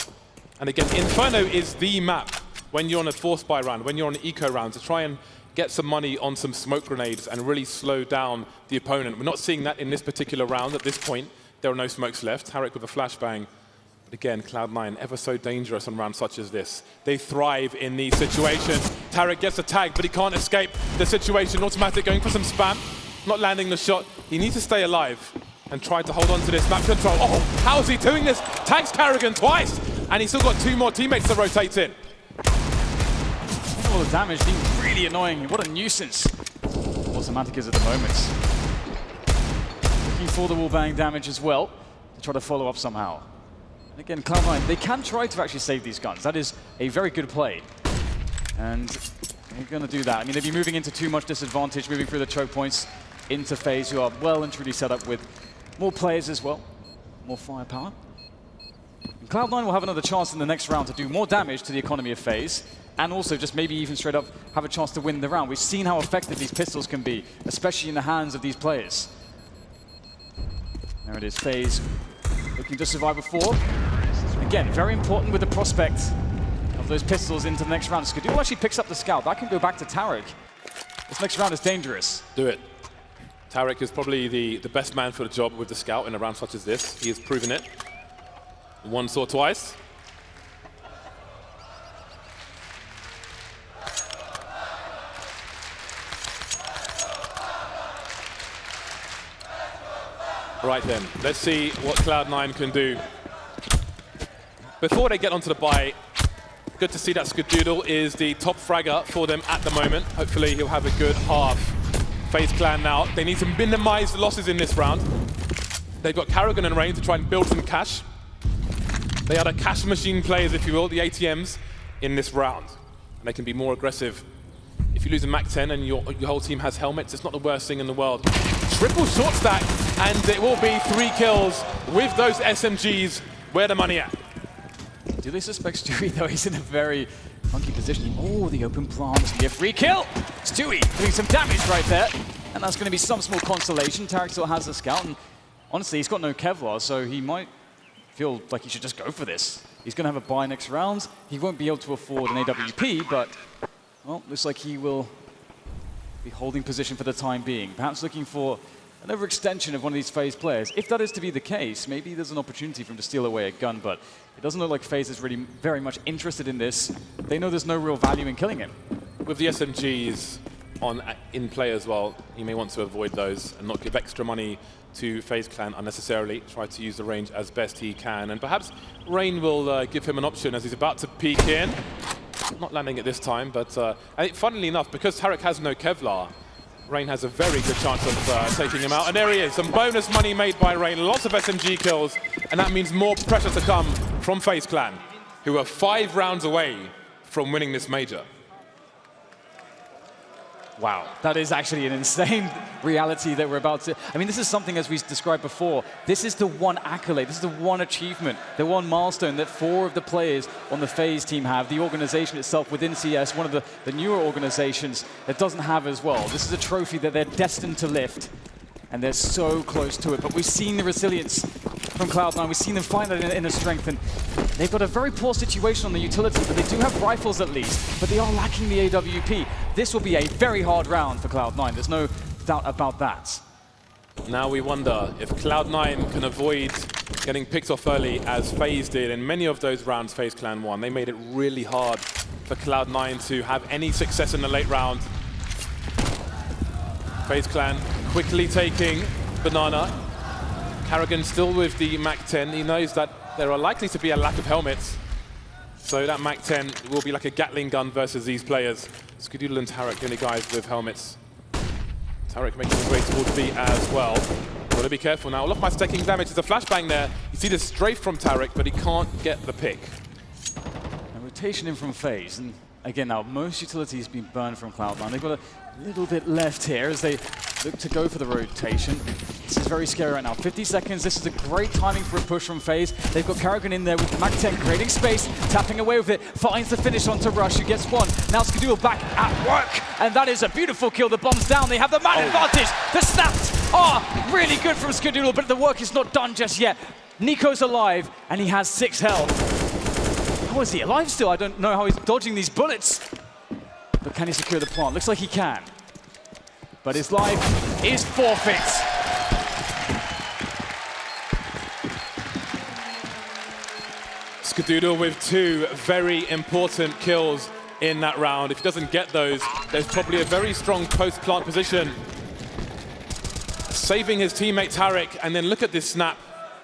And again, Inferno is the map when you're on a force buy round, when you're on an eco round, to try and get some money on some smoke grenades and really slow down the opponent. We're not seeing that in this particular round at this point. There are no smokes left. Tarek with a flashbang. But again, Cloud9 ever so dangerous on rounds such as this. They thrive in these situations. Tarek gets a tag, but he can't escape the situation. Automatic going for some spam, not landing the shot. He needs to stay alive and try to hold on to this map control. Oh, how is he doing this? Tags Carrigan twice, and he's still got 2 more teammates to rotate in. All the damage being really annoying. What a nuisance Automatic is at the moment. Looking for the wallbang damage as well to try to follow up somehow. And again, Cloud9, they can try to actually save these guns. That is a very good play. And they're going to do that. I mean, they'd be moving into too much disadvantage, moving through the choke points into FaZe, who are well and truly set up with more players as well, more firepower. And Cloud9 will have another chance in the next round to do more damage to the economy of FaZe. and also just maybe even straight up have a chance to win the round. We've seen how effective these pistols can be, especially in the hands of these players. There it is, FaZe looking to survive a 4. Again, very important with the prospect of those pistols into the next round. Skadoodle actually picks up the scout. That can go back to Tarek. This next round is dangerous. Do it. Tarek is probably the best man for the job with the scout in a round such as this. He has proven it. Once or twice. Right then, let's see what Cloud9 can do. Before they get onto the bye, good to see that Skadoodle is the top fragger for them at the moment. Hopefully he'll have a good half. FaZe Clan now, they need to minimize the losses in this round. They've got Karrigan and Rain to try and build some cash. They are the cash machine players, if you will, the ATMs in this round. And they can be more aggressive. If you lose a MAC-10 and your whole team has helmets, it's not the worst thing in the world. Triple short stack, and it will be 3 kills with those SMGs. Where the money at? Do they suspect Stewie, though? He's in a very funky position. Oh, the open plant. It's going to be a free kill. Stewie doing some damage right there. And that's going to be some small consolation. Tarek still has the scout. And honestly, he's got no Kevlar, so he might feel like he should just go for this. He's going to have a bye next round. He won't be able to afford an AWP, but, well, looks like he will be holding position for the time being. Perhaps looking for an overextension of one of these FaZe players. If that is to be the case, maybe there's an opportunity for him to steal away a gun, but it doesn't look like FaZe is really very much interested in this. They know there's no real value in killing him. With the SMGs in play as well, he may want to avoid those and not give extra money to FaZe Clan unnecessarily. Try to use the range as best he can. And perhaps Rain will give him an option as he's about to peek in. Not landing it this time, but funnily enough, because Tarek has no Kevlar, Rain has a very good chance of taking him out. And there he is, some bonus money made by Rain, lots of SMG kills, and that means more pressure to come from FaZe Clan, who are 5 rounds away from winning this major. Wow, that is actually an insane reality that we're about to... I mean, this is something, as we described before, this is the one accolade, this is the one achievement, the one milestone that 4 of the players on the FaZe team have. The organization itself within CS, one of the newer organizations that doesn't have as well. This is a trophy that they're destined to lift, and they're so close to it. But we've seen the resilience from Cloud9, we've seen them find that inner strength, and they've got a very poor situation on the utility, but they do have rifles at least, but they are lacking the AWP. This will be a very hard round for Cloud9, there's no doubt about that. Now we wonder if Cloud9 can avoid getting picked off early as FaZe did in many of those rounds FaZe Clan won. They made it really hard for Cloud9 to have any success in the late round. FaZe Clan quickly taking Banana. Karrigan still with the MAC-10. He knows that there are likely to be a lack of helmets. So that MAC-10 will be like a Gatling gun versus these players. Skadoodle and Tarek, the only guys with helmets. Tarek making his way towards B as well. Got to be careful now. Look at my stacking damage. There's a flashbang there. You see the strafe from Tarek, but he can't get the pick. A rotation in from FaZe. And again, now most utilities have been burned from Cloud9. They've got a little bit left here as they look to go for the rotation. This is very scary right now. 50 seconds. This is a great timing for a push from FaZe. They've got Karrigan in there with the MAC-10 creating space, tapping away with it, finds the finish onto Rush, who gets one. Now Skadoodle back at work, and that is a beautiful kill. The bomb's down. They have the man advantage. The snaps are really good from Skadoodle, but the work is not done just yet. Nico's alive, and he has 6 health. How is he alive still? I don't know how he's dodging these bullets. But can he secure the plant? Looks like he can. But his life is forfeit. Skadoodle with 2 very important kills in that round. If he doesn't get those, there's probably a very strong post-plant position. Saving his teammate Tarek, and then look at this snap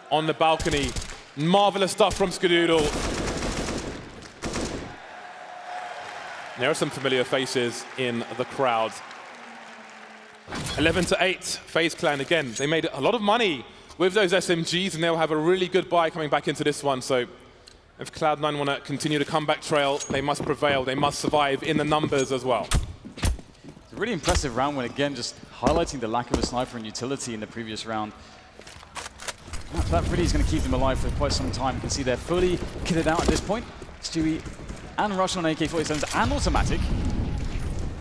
on the balcony. Marvelous stuff from Skadoodle. There are some familiar faces in the crowd. 11-8, FaZe Clan again. They made a lot of money with those SMGs, and they'll have a really good buy coming back into this one. So if Cloud9 want to continue the comeback trail, they must prevail. They must survive in the numbers as well. It's a really impressive round when, again, just highlighting the lack of a sniper and utility in the previous round. That really is going to keep them alive for quite some time. You can see they're fully kitted out at this point. Stewie and Rush on AK-47s and automatic.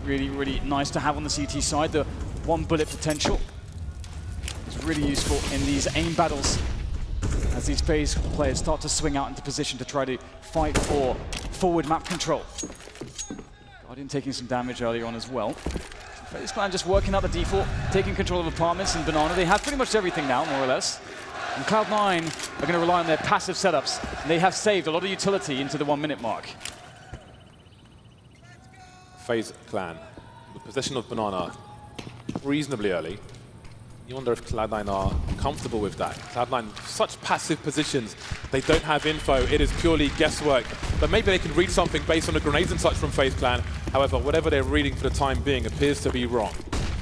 Really, really nice to have on the CT side. The one bullet potential is really useful in these aim battles as these FaZe players start to swing out into position to try to fight for forward map control. Guardian taking some damage earlier on as well. FaZe Clan just working out the default, taking control of apartments and Banana. They have pretty much everything now, more or less. And Cloud9 are going to rely on their passive setups. And they have saved a lot of utility into the 1 minute mark. FaZe Clan, the possession of Banana reasonably early. You wonder if Cloud9 are comfortable with that. Cloud9, such passive positions, they don't have info, it is purely guesswork. But maybe they can read something based on the grenades and such from FaZe Clan. However, whatever they're reading for the time being appears to be wrong.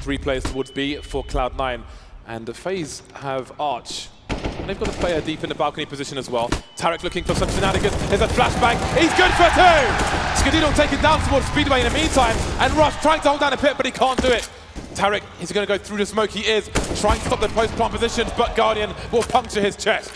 3 players towards B for Cloud9, and the FaZe have Arch. And they've got a player deep in the balcony position as well. Tarik looking for some shenanigans. There's a flashbang. He's good for 2! Skadoodle taken down towards Speedway in the meantime, and Rush trying to hold down a pit, but he can't do it. Tarik is going to go through the smoke. He is trying to stop the post-plant positions, but Guardian will puncture his chest.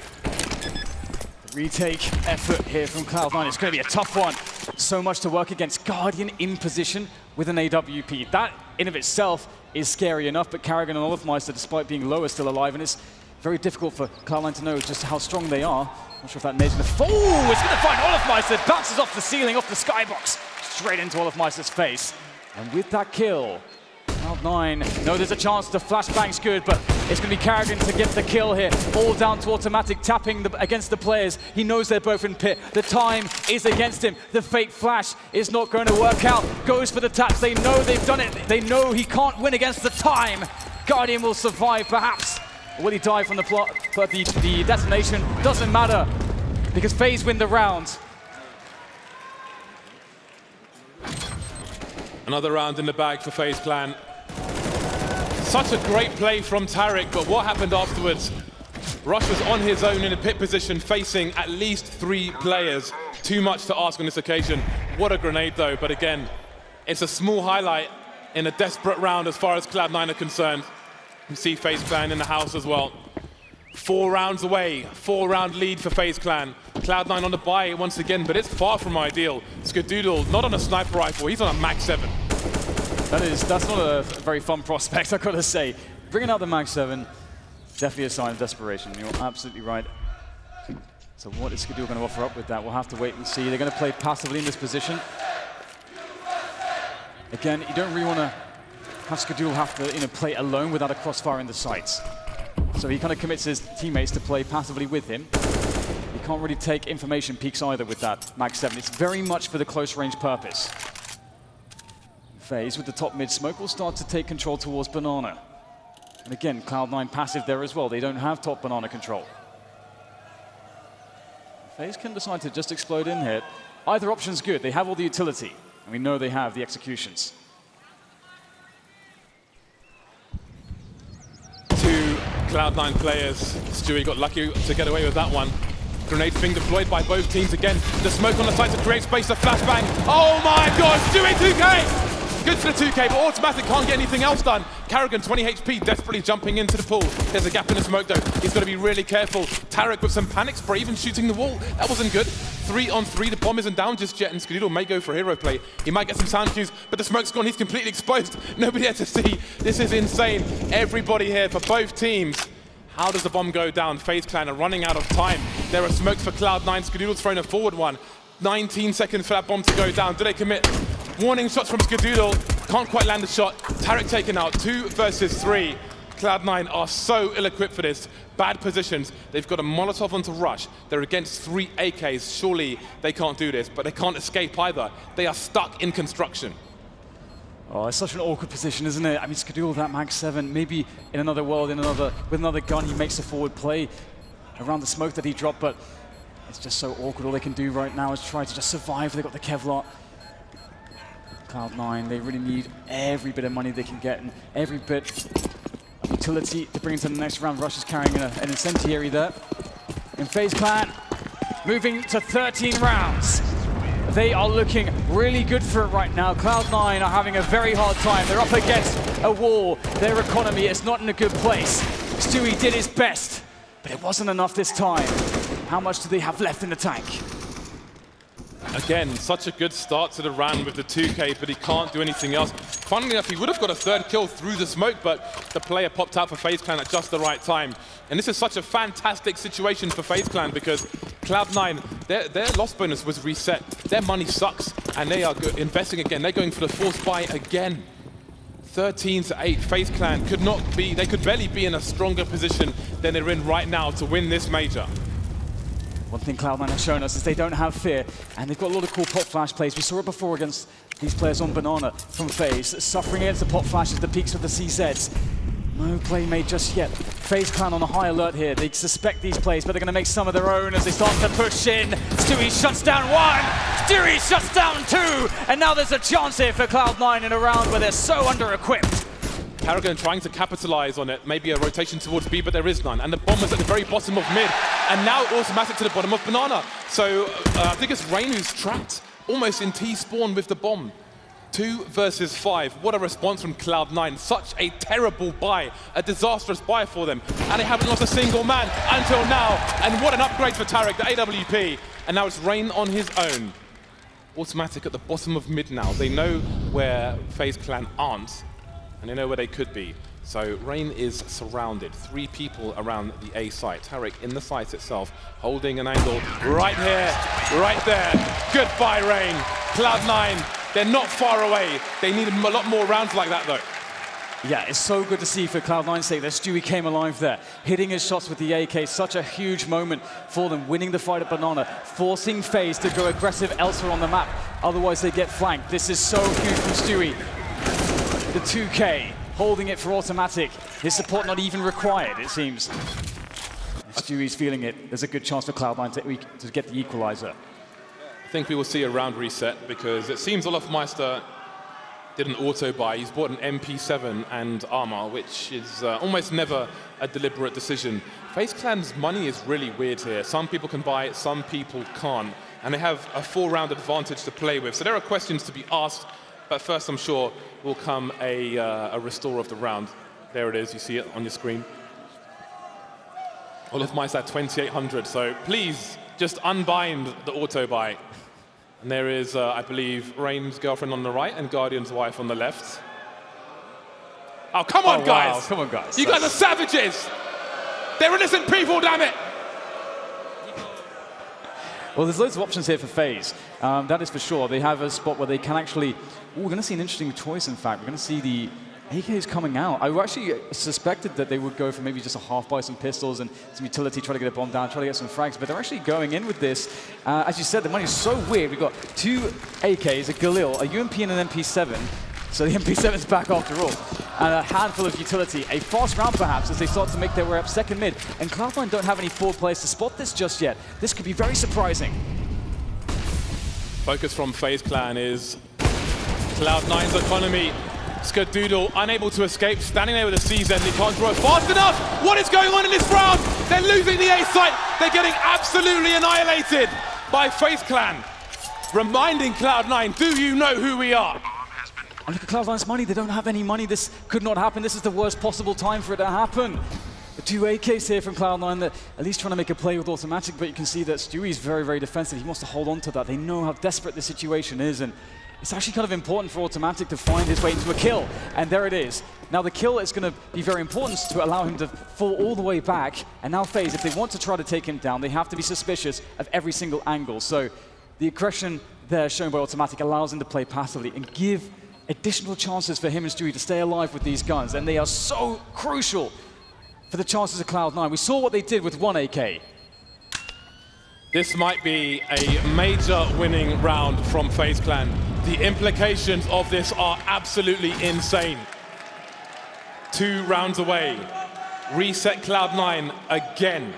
Retake effort here from Cloud9. It's going to be a tough one. So much to work against. Guardian in position with an AWP. That in of itself is scary enough, but Karrigan and Olofmeister, despite being low, are still alive, and it's very difficult for Cloud9 to know just how strong they are. Not sure if that nade's going to fall. Oh, it's going to find Olofmeister. Bounces off the ceiling, off the skybox, straight into Olofmeister's face. And with that kill, Cloud9, no, there's a chance. The flashbang's good, but it's going to be Karrigan to get the kill here. All down to automatic, tapping against the players. He knows they're both in pit. The time is against him. The fake flash is not going to work out. Goes for the taps. They know they've done it. They know he can't win against the time. Guardian will survive, perhaps. Will he die from the plot? But the detonation doesn't matter because FaZe win the round. Another round in the bag for FaZe Clan. Such a great play from Tarik, but what happened afterwards? Rush was on his own in a pit position, facing at least 3 players. Too much to ask on this occasion. What a grenade though, but again, it's a small highlight in a desperate round as far as Cloud9 are concerned. You see FaZe Clan in the house as well. 4 rounds away, 4-round lead for FaZe Clan. Cloud9 on the buy once again, but it's far from ideal. Skadoodle not on a sniper rifle, he's on a Mag 7. That's not a very fun prospect, I've got to say. Bringing out the Mag 7, definitely a sign of desperation. You're absolutely right. So what is Skadoodle going to offer up with that? We'll have to wait and see. They're going to play passively in this position. Again, you don't really want to have Skadoodle have to play alone without a crossfire in the sights. So he kind of commits his teammates to play passively with him. He can't really take information peaks either with that Mag 7. It's very much for the close range purpose. FaZe with the top mid smoke will start to take control towards Banana. And again, Cloud9 passive there as well. They don't have top Banana control. FaZe can decide to just explode in here. Either option's good. They have all the utility. And we know they have the executions. 2 Cloud9 players. Stewie got lucky to get away with that one. Grenades being deployed by both teams again. The smoke on the side to create space, the flashbang. Oh my god, Stewie 2K! Good for the 2K, but automatic can't get anything else done. Karrigan, 20 HP, desperately jumping into the pool. There's a gap in the smoke though. He's got to be really careful. Tarik with some panic spray, even shooting the wall. That wasn't good. 3 on 3, the bomb isn't down just yet, and Skadoodle may go for a hero play. He might get some sound cues, but the smoke's gone. He's completely exposed. Nobody there to see. This is insane. Everybody here for both teams. How does the bomb go down? FaZe Clan are running out of time. There are smokes for Cloud9. Skadoodle's thrown a forward one. 19 seconds for that bomb to go down. Do they commit? Warning shots from Skadoodle. Can't quite land the shot. Tarik taken out. 2 versus 3. Cloud9 are so ill-equipped for this. Bad positions. They've got a Molotov onto Rush. They're against 3 AKs. Surely they can't do this, but they can't escape either. They are stuck in construction. Oh, it's such an awkward position, isn't it? I mean, Skadoodle, that Mag 7, maybe in another world, with another gun, he makes a forward play around the smoke that he dropped, but it's just so awkward. All they can do right now is try to just survive. They've got the Kevlar. Cloud9, they really need every bit of money they can get and every bit of utility to bring into the next round. Rush is carrying an incendiary there. In FaZe Clan, moving to 13 rounds. They are looking really good for it right now. Cloud9 are having a very hard time. They're up against a wall. Their economy is not in a good place. Stewie did his best, but it wasn't enough this time. How much do they have left in the tank? Again, such a good start to the round with the 2K, but he can't do anything else. Funnily enough, he would have got a third kill through the smoke, but the player popped out for FaZe Clan at just the right time. And this is such a fantastic situation for FaZe Clan because Cloud9, their loss bonus was reset. Their money sucks, and they are investing again. They're going for the force buy again. 13-8, FaZe Clan they could barely be in a stronger position than they're in right now to win this major. One thing Cloud9 has shown us is they don't have fear, and they've got a lot of cool pop flash plays. We saw it before against these players on Banana from FaZe, suffering against the pop flashes, the peaks of the CZs. No play made just yet. FaZe Clan on a high alert here. They suspect these plays, but they're going to make some of their own as they start to push in. Stewie shuts down one, Stewie shuts down two, and now there's a chance here for Cloud9 in a round where they're so under-equipped. Paragon trying to capitalize on it, maybe a rotation towards B, but there is none. And the bomb is at the very bottom of mid, and now automatic to the bottom of Banana. So I think it's Rain who's trapped, almost in T-spawn with the bomb. 2 versus 5. What a response from Cloud9. Such a terrible buy, a disastrous buy for them. And they haven't lost a single man until now. And what an upgrade for Tarek, the AWP. And now it's Rain on his own. Automatic at the bottom of mid now. They know where FaZe Clan aren't, and they know where they could be. So Rain is surrounded. 3 people around the A site. Tarek in the site itself, holding an angle right here, right there. Goodbye, Rain. Cloud9, they're not far away. They need a lot more rounds like that, though. Yeah, it's so good to see for Cloud9's sake that Stewie came alive there, hitting his shots with the AK. Such a huge moment for them, winning the fight at Banana, forcing FaZe to go aggressive elsewhere on the map. Otherwise, they get flanked. This is so huge from Stewie. The 2K holding it for automatic. His support not even required, it seems. Stewie's feeling it. There's a good chance for Cloud9 to get the equalizer. I think we will see a round reset because it seems Olofmeister did an auto buy. He's bought an MP7 and armor, which is almost never a deliberate decision. FaZe Clan's money is really weird here. Some people can buy it, some people can't. And they have a 4-round advantage to play with. So there are questions to be asked. But first, I'm sure, will come a restore of the round. There it is. You see it on your screen. Olofmeister at 2,800. So please, just unbind the auto buy. And there is, I believe, Rain's girlfriend on the right and Guardian's wife on the left. Oh, come on, guys. Wow. Come on, guys. You guys are savages. They're innocent people, damn it. Well, there's loads of options here for FaZe. That is for sure. They have a spot where they can actually... Ooh, we're going to see an interesting choice, in fact. We're going to see the AKs coming out. I actually suspected that they would go for maybe just a half buy some pistols and some utility, try to get a bomb down, try to get some frags, but they're actually going in with this. As you said, the money is so weird. We've got 2 AKs, a Galil, a UMP and an MP7. So the MP7's back after all. And a handful of utility. A fast round perhaps as they start to make their way up second mid. And Cloud9 don't have any forward players to spot this just yet. This could be very surprising. Focus from FaZe Clan is Cloud9's economy. Skadoodle unable to escape, standing there with a CZ. He can't draw it fast enough. What is going on in this round? They're losing the A site. They're getting absolutely annihilated by FaZe Clan. Reminding Cloud9, do you know who we are? And look at Cloud9's money. They don't have any money. This could not happen. This is the worst possible time for it to happen. The 2 AKs here from Cloud9 that at least trying to make a play with automatic, but you can see that Stewie's very, very defensive. He wants to hold on to that. They know how desperate the situation is, and it's actually kind of important for automatic to find his way into a kill. And there it is. Now the kill is going to be very important to allow him to fall all the way back. And now FaZe, if they want to try to take him down, they have to be suspicious of every single angle. So the aggression there shown by automatic allows him to play passively and give additional chances for him and Stewie to stay alive with these guns, and they are so crucial for the chances of Cloud9. We saw what they did with 1 AK. This might be a major winning round from FaZe Clan. The implications of this are absolutely insane. 2 rounds away. Reset Cloud9 again.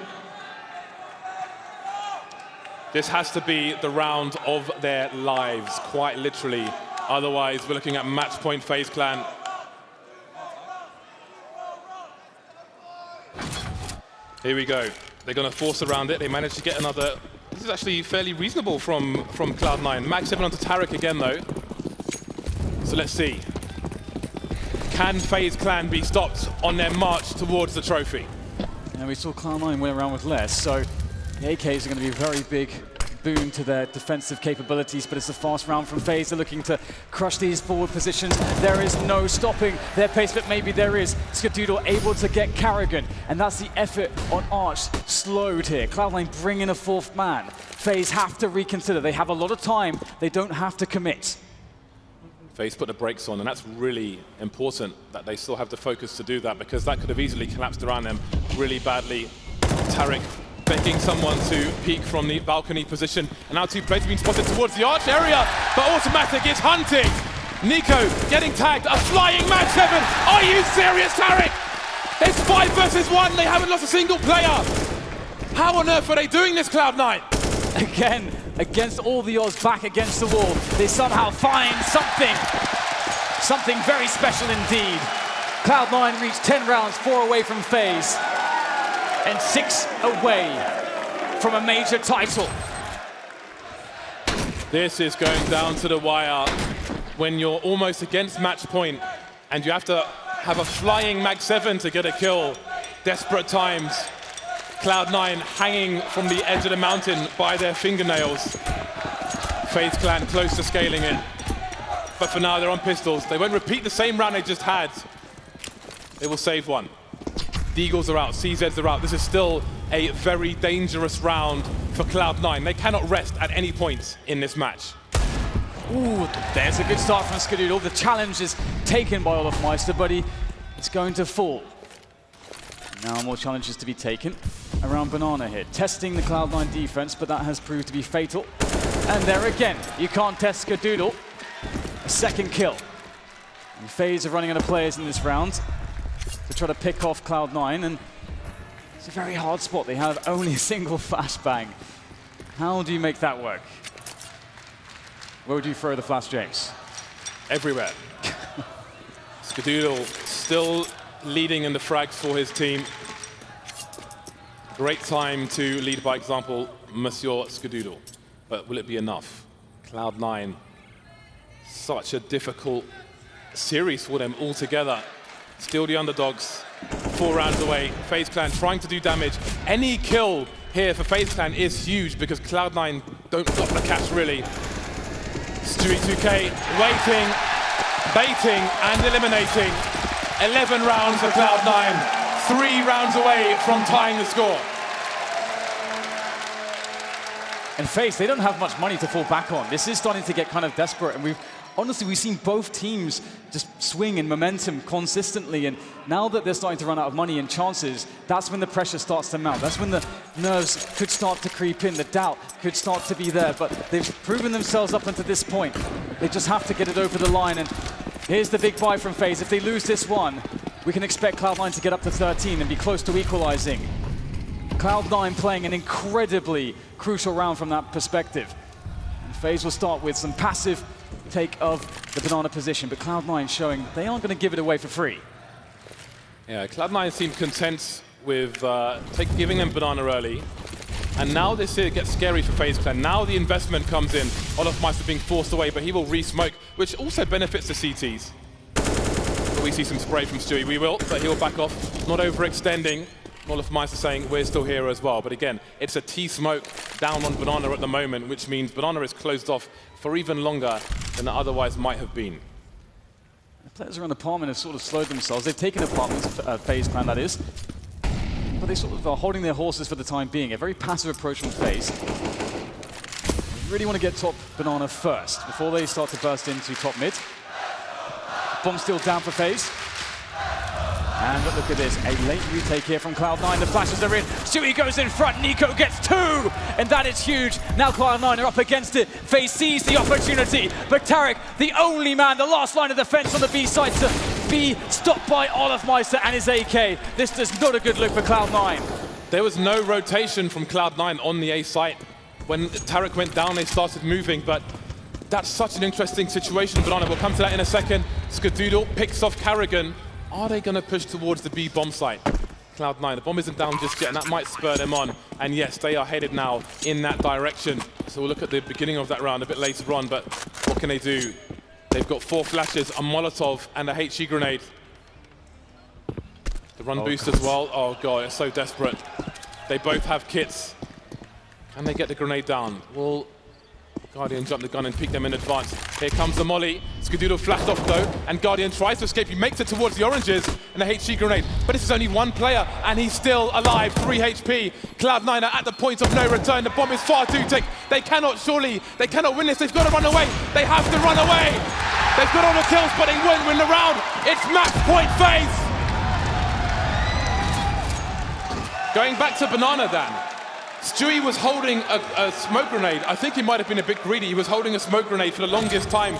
This has to be the round of their lives, quite literally. Otherwise, we're looking at match point FaZe Clan. Here we go. They're going to force around it. They managed to get another. This is actually fairly reasonable from Cloud9. Max 7 onto Tarek again, though. So let's see. Can FaZe Clan be stopped on their march towards the trophy? And we saw Cloud9 win around with less, so the AKs are going to be very big boon to their defensive capabilities, but it's a fast round from FaZe. They're looking to crush these forward positions. There is no stopping their pace, but maybe there is. Skadoodle able to get Carrigan, and that's the effort on Arch slowed here. Cloud9 bring in a fourth man. FaZe have to reconsider. They have a lot of time. They don't have to commit. FaZe put the brakes on, and that's really important that they still have the focus to do that, because that could have easily collapsed around them really badly. Tarek begging someone to peek from the balcony position, and now two players have been spotted towards the arch area, but Automatic is hunting. Nico getting tagged, a flying Mag 7. Are you serious, Tarek? It's 5 versus 1, they haven't lost a single player. How on earth are they doing this, Cloud9? Again, against all the odds, back against the wall, they somehow find something very special indeed. Cloud9 reached 10 rounds, 4 away from FaZe, and 6 away from a major title. This is going down to the wire when you're almost against match point, and you have to have a flying Mag 7 to get a kill. Desperate times. Cloud9 hanging from the edge of the mountain by their fingernails. FaZe Clan close to scaling it. But for now, they're on pistols. They won't repeat the same round they just had. They will save one. Deagles are out, CZs are out. This is still a very dangerous round for Cloud9. They cannot rest at any point in this match. Ooh, there's a good start from Skadoodle. The challenge is taken by Olofmeister, but it's going to fall. Now more challenges to be taken around Banana here. Testing the Cloud9 defense, but that has proved to be fatal. And there again, you can't test Skadoodle. A second kill. And FaZe are running out of players in this round to try to pick off Cloud9, and it's a very hard spot. They have only a single flashbang. How do you make that work? Where would you throw the flash, James? Everywhere. Skadoodle still leading in the frags for his team. Great time to lead by example, Monsieur Skadoodle. But will it be enough? Cloud9, such a difficult series for them altogether. Still the underdogs, 4 rounds away. FaZe Clan trying to do damage. Any kill here for FaZe Clan is huge because Cloud9 don't got the catch really. Stewie2K waiting, baiting and eliminating. 11 rounds for Cloud9, 3 rounds away from tying the score. And FaZe, they don't have much money to fall back on. This is starting to get kind of desperate, and we've seen both teams just swing in momentum consistently, and now that they're starting to run out of money and chances, that's when the pressure starts to mount. That's when the nerves could start to creep in, the doubt could start to be there, but they've proven themselves up until this point. They just have to get it over the line, and here's the big buy from FaZe. If they lose this one, we can expect Cloud9 to get up to 13 and be close to equalizing. Cloud9 playing an incredibly crucial round from that perspective. And FaZe will start with some passive take of the banana position, but Cloud9 showing they aren't going to give it away for free. Yeah, Cloud9 seemed content with giving them banana early. And now this here gets scary for FaZe Clan. Now the investment comes in. Olofmeister being forced away, but he will re-smoke, which also benefits the CTs. But we see some spray from Stewie. We will, but he'll back off, not overextending. Olofmeister saying we're still here as well. But again, it's a T-smoke down on Banana at the moment, which means Banana is closed off for even longer than it otherwise might have been. The players around apartment have sort of slowed themselves. They've taken apartments, FaZe Clan that is. But they sort of are holding their horses for the time being. A very passive approach from FaZe. They really want to get top Banana first before they start to burst into top mid. Bomb still down for FaZe. And look at this, a late retake here from Cloud9. The flashes are in. Stewie goes in front. Nico gets 2, and that is huge. Now Cloud9 are up against it. FaZe sees the opportunity, but Tarek, the only man, the last line of defense on the B side to be stopped by Olofmeister and his AK. This is not a good look for Cloud9. There was no rotation from Cloud9 on the A site. When Tarek went down, they started moving, but that's such an interesting situation. Banana, we'll come to that in a second. Skadoodle picks off Carrigan. Are they going to push towards the B bomb site? Cloud9, the bomb isn't down just yet, and that might spur them on. And yes, they are headed now in that direction. So we'll look at the beginning of that round a bit later on, but what can they do? They've got 4 flashes, a Molotov, and a HE grenade. The run boost as well. Oh god, it's so desperate. They both have kits. Can they get the grenade down? Will Guardian jump the gun and pick them in advance? Here comes the molly. Skadoodle flashed off though, and Guardian tries to escape. He makes it towards the oranges and a HG grenade. But this is only one player, and he's still alive. 3 HP. Cloud9 are at the point of no return. The bomb is far too thick. They cannot win this. They've got to run away. They have to run away. They've got all the kills, but they won't win the round. It's match point FaZe. Going back to Banana Dan. Stewie was holding a smoke grenade. I think he might have been a bit greedy. He was holding a smoke grenade for the longest time,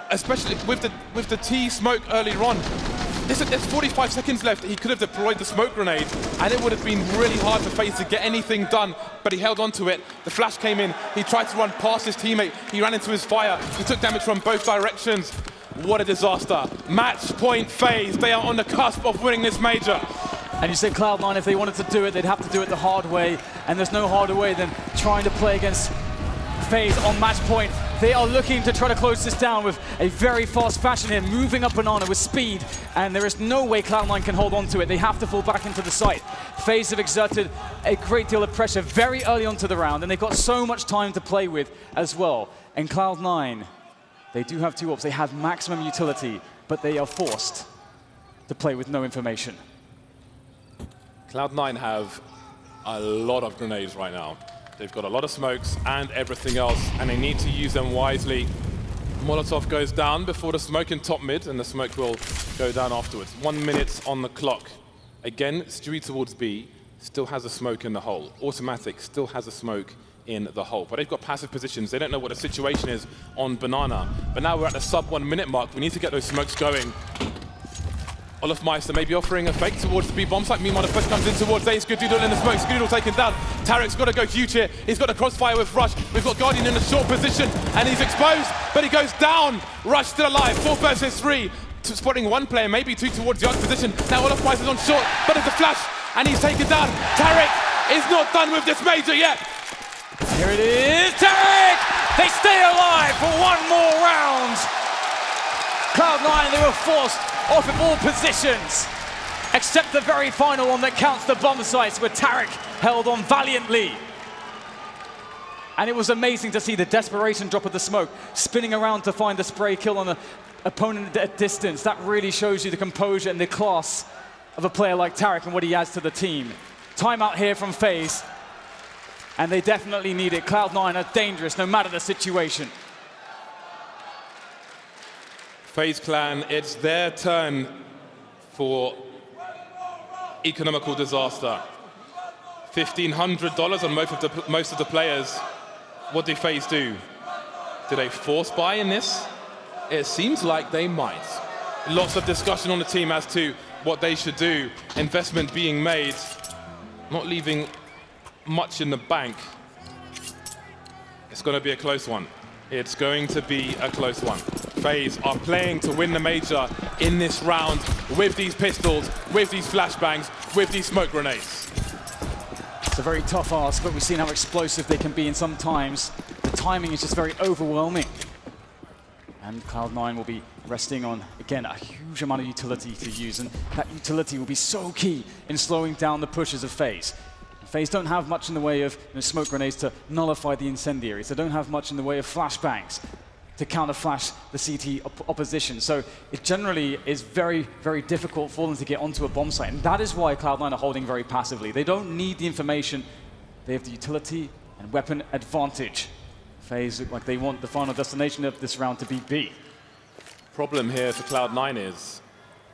especially with the T smoke earlier on. There's 45 seconds left. He could have deployed the smoke grenade, and it would have been really hard for FaZe to get anything done, but he held on to it. The flash came in. He tried to run past his teammate. He ran into his fire. He took damage from both directions. What a disaster. Match point FaZe. They are on the cusp of winning this major. And you said Cloud9, if they wanted to do it, they'd have to do it the hard way. And there's no harder way than trying to play against FaZe on match point. They are looking to try to close this down with a very fast fashion here, moving up Banana with speed. And there is no way Cloud9 can hold on to it. They have to fall back into the site. FaZe have exerted a great deal of pressure very early onto the round, and they've got so much time to play with as well. And Cloud9, they do have 2 ops. They have maximum utility, but they are forced to play with no information. Cloud9 have a lot of grenades right now. They've got a lot of smokes and everything else, and they need to use them wisely. Molotov goes down before the smoke in top mid, and the smoke will go down afterwards. 1 minute on the clock. Again, Stewie towards B, still has a smoke in the hole. Automatic still has a smoke in the hole, but they've got passive positions. They don't know what the situation is on Banana. But now we're at the sub 1 minute mark. We need to get those smokes going. Olofmeister maybe offering a fake towards the B bomb site. Meanwhile, the push comes in towards A. Skadoodle in the smoke. Skadoodle taken down. Tarek's got to go huge here. He's got a crossfire with Rush. We've got Guardian in a short position, and he's exposed, but he goes down. Rush still alive. 4 versus 3. Spotting 1 player, maybe 2 towards the arc position. Now Olofmeister's on short, but there's a flash, and he's taken down. Tarek is not done with this major yet. Here it is, Tarek! They stay alive for 1 more round. Cloud9, they were forced off of all positions, except the very final one that counts the bomb sites, where Tarek held on valiantly. And it was amazing to see the desperation drop of the smoke, spinning around to find the spray kill on an opponent at distance. That really shows you the composure and the class of a player like Tarek and what he adds to the team. Timeout here from FaZe, and they definitely need it. Cloud9 are dangerous no matter the situation. FaZe Clan, it's their turn for economical disaster. $1,500 on most of the players. What do FaZe do? Do they force buy in this? It seems like they might. Lots of discussion on the team as to what they should do. Investment being made, not leaving much in the bank. It's going to be a close one. It's going to be a close one. FaZe are playing to win the major in this round with these pistols, with these flashbangs, with these smoke grenades. It's a very tough ask, but we've seen how explosive they can be, and sometimes the timing is just very overwhelming. And Cloud9 will be resting on, again, a huge amount of utility to use, and that utility will be so key in slowing down the pushes of FaZe. FaZe don't have much in the way of smoke grenades to nullify the incendiaries. They don't have much in the way of flashbangs to counter-flash the CT opposition. So it generally is very, very difficult for them to get onto a bomb site. And that is why Cloud9 are holding very passively. They don't need the information. They have the utility and weapon advantage. FaZe look like they want the final destination of this round to be B. Problem here for Cloud9 is,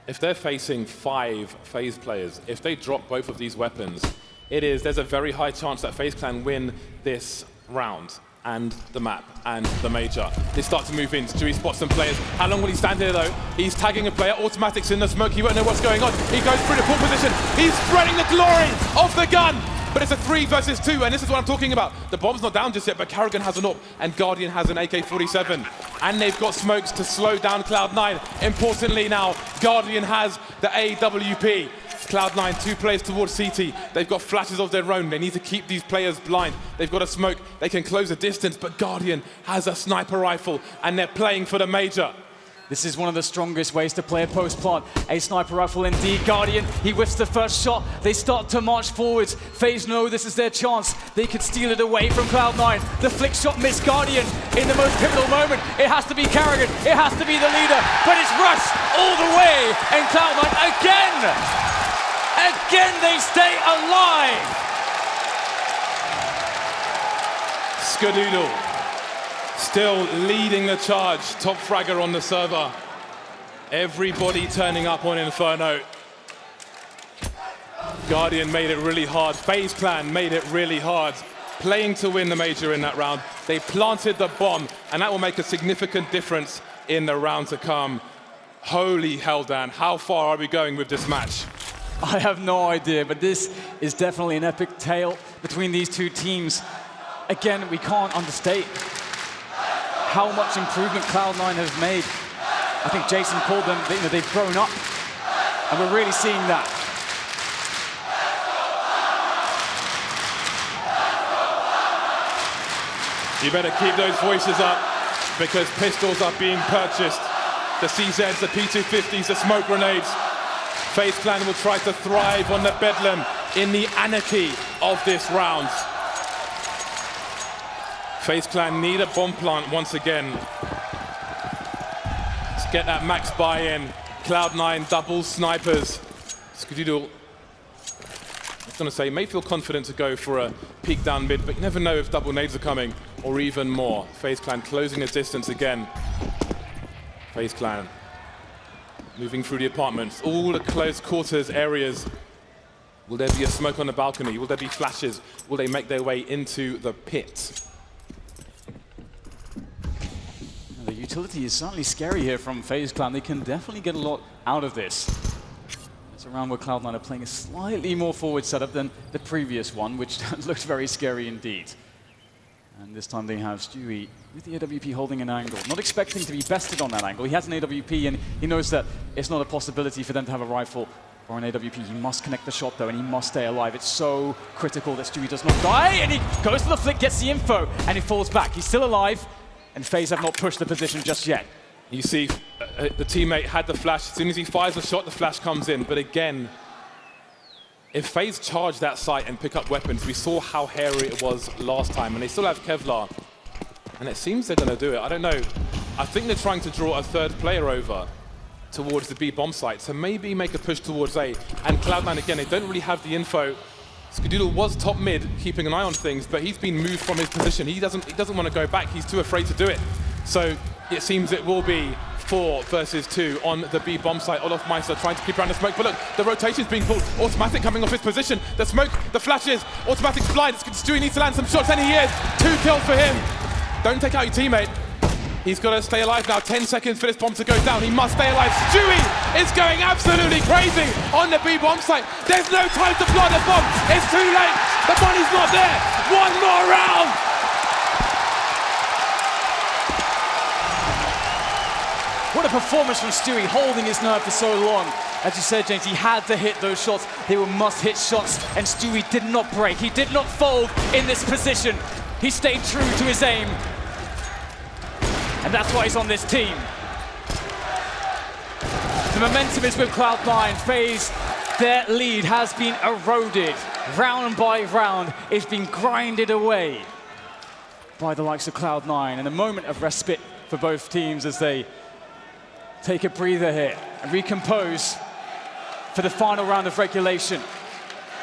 if they're facing 5 FaZe players, if they drop both of these weapons, there's a very high chance that FaZe Clan win this round and the map and the major. They start to move in. Stewie spots some players. How long will he stand here though? He's tagging a player. Automatics in the smoke. He won't know what's going on. He goes through the pull position. He's spreading the glory of the gun. But it's a 3 versus 2, and this is what I'm talking about. The bomb's not down just yet, but Karrigan has an AWP, and Guardian has an AK-47. And they've got smokes to slow down Cloud9. Importantly now, Guardian has the AWP. Cloud9, 2 players towards CT. They've got flashes of their own. They need to keep these players blind. They've got a smoke. They can close the distance, but Guardian has a sniper rifle, and they're playing for the major. This is one of the strongest ways to play a post-plant. A sniper rifle indeed. Guardian, he whiffs the first shot. They start to march forwards. FaZe know this is their chance. They could steal it away from Cloud9. The flick shot missed Guardian in the most pivotal moment. It has to be Carrigan. It has to be the leader. But it's Rush all the way. And Cloud9 again they stay alive. Skadoodle still leading the charge. Top fragger on the server. Everybody turning up on Inferno. Guardian made it really hard. FaZe Clan made it really hard. Playing to win the major in that round. They planted the bomb, and that will make a significant difference in the round to come. Holy hell, Dan. How far are we going with this match? I have no idea, but this is definitely an epic tale between these two teams. Again, we can't understate how much improvement Cloud9 has made. I think Jason called them, they've grown up, and we're really seeing that. You better keep those voices up, because pistols are being purchased. The CZs, the P250s, the smoke grenades. FaZe Clan will try to thrive on the bedlam in the anarchy of this round. FaZe Clan need a bomb plant once again. Let's get that max buy-in. Cloud9 double snipers. Skadoodle, I was going to say, may feel confident to go for a peek down mid, but you never know if double nades are coming, or even more. FaZe Clan closing the distance again. FaZe Clan moving through the apartments, all the close quarters areas. Will there be a smoke on the balcony? Will there be flashes? Will they make their way into the pit? The utility is certainly scary here from FaZe Clan. They can definitely get a lot out of this. It's a round where Cloud9 are playing a slightly more forward setup than the previous one, which looked very scary indeed. And this time they have Stewie with the AWP holding an angle. Not expecting to be bested on that angle. He has an AWP and he knows that it's not a possibility for them to have a rifle or an AWP. He must connect the shot though, and he must stay alive. It's so critical that Stewie does not die, and he goes for the flick, gets the info, and he falls back. He's still alive, and FaZe have not pushed the position just yet. You see, the teammate had the flash. As soon as he fires the shot, the flash comes in. But again, if FaZe charge that site and pick up weapons, we saw how hairy it was last time, and they still have Kevlar. And it seems they're going to do it. I don't know. I think they're trying to draw a third player over towards the B bomb site, so maybe make a push towards A. And Cloud9, again, they don't really have the info. Skadoodle was top mid, keeping an eye on things, but he's been moved from his position. He doesn't want to go back. He's too afraid to do it. So it seems it will be 4 versus 2 on the B bomb site. Olaf Meister trying to keep around the smoke, but look, the rotation's being pulled. Automatic coming off his position. The smoke, the flashes, Automatic's blind. Stewie needs to land some shots, and he is. 2 kills for him. Don't take out your teammate. He's got to stay alive now. 10 seconds for this bomb to go down. He must stay alive. Stewie is going absolutely crazy on the B bomb site. There's no time to plant the bomb. It's too late. The money's not there. One more round. What a performance from Stewie, holding his nerve for so long. As you said, James, he had to hit those shots. They were must-hit shots, and Stewie did not break. He did not fold in this position. He stayed true to his aim. And that's why he's on this team. The momentum is with Cloud9. FaZe, their lead has been eroded. Round by round, it's been grinded away by the likes of Cloud9. And a moment of respite for both teams as they take a breather here and recompose for the final round of regulation.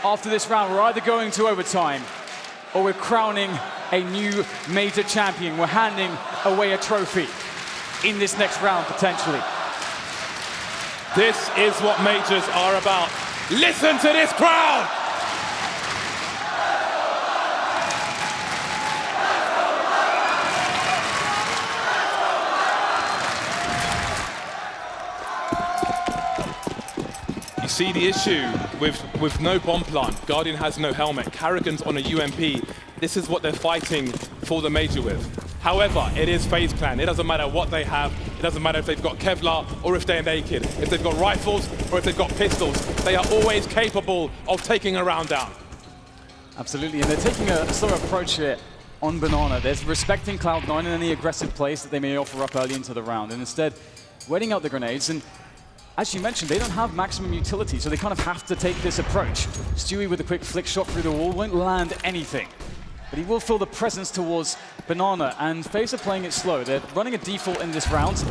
After this round, we're either going to overtime or we're crowning a new major champion. We're handing away a trophy in this next round, potentially. This is what majors are about. Listen to this crowd! You see the issue with no bomb plant. Guardian has no helmet. Carrigan's on a UMP. This is what they're fighting for the major with. However, it is FaZe Clan. It doesn't matter what they have. It doesn't matter if they've got Kevlar or if they're naked. If they've got rifles or if they've got pistols. They are always capable of taking a round down. Absolutely, and they're taking a slow approach here on Banana. They're respecting Cloud9 and any aggressive plays that they may offer up early into the round. And instead, waiting out the grenades, and as you mentioned, they don't have maximum utility, so they kind of have to take this approach. Stewie with a quick flick shot through the wall won't land anything, but he will feel the presence towards Banana, and FaZe are playing it slow. They're running a default in this round.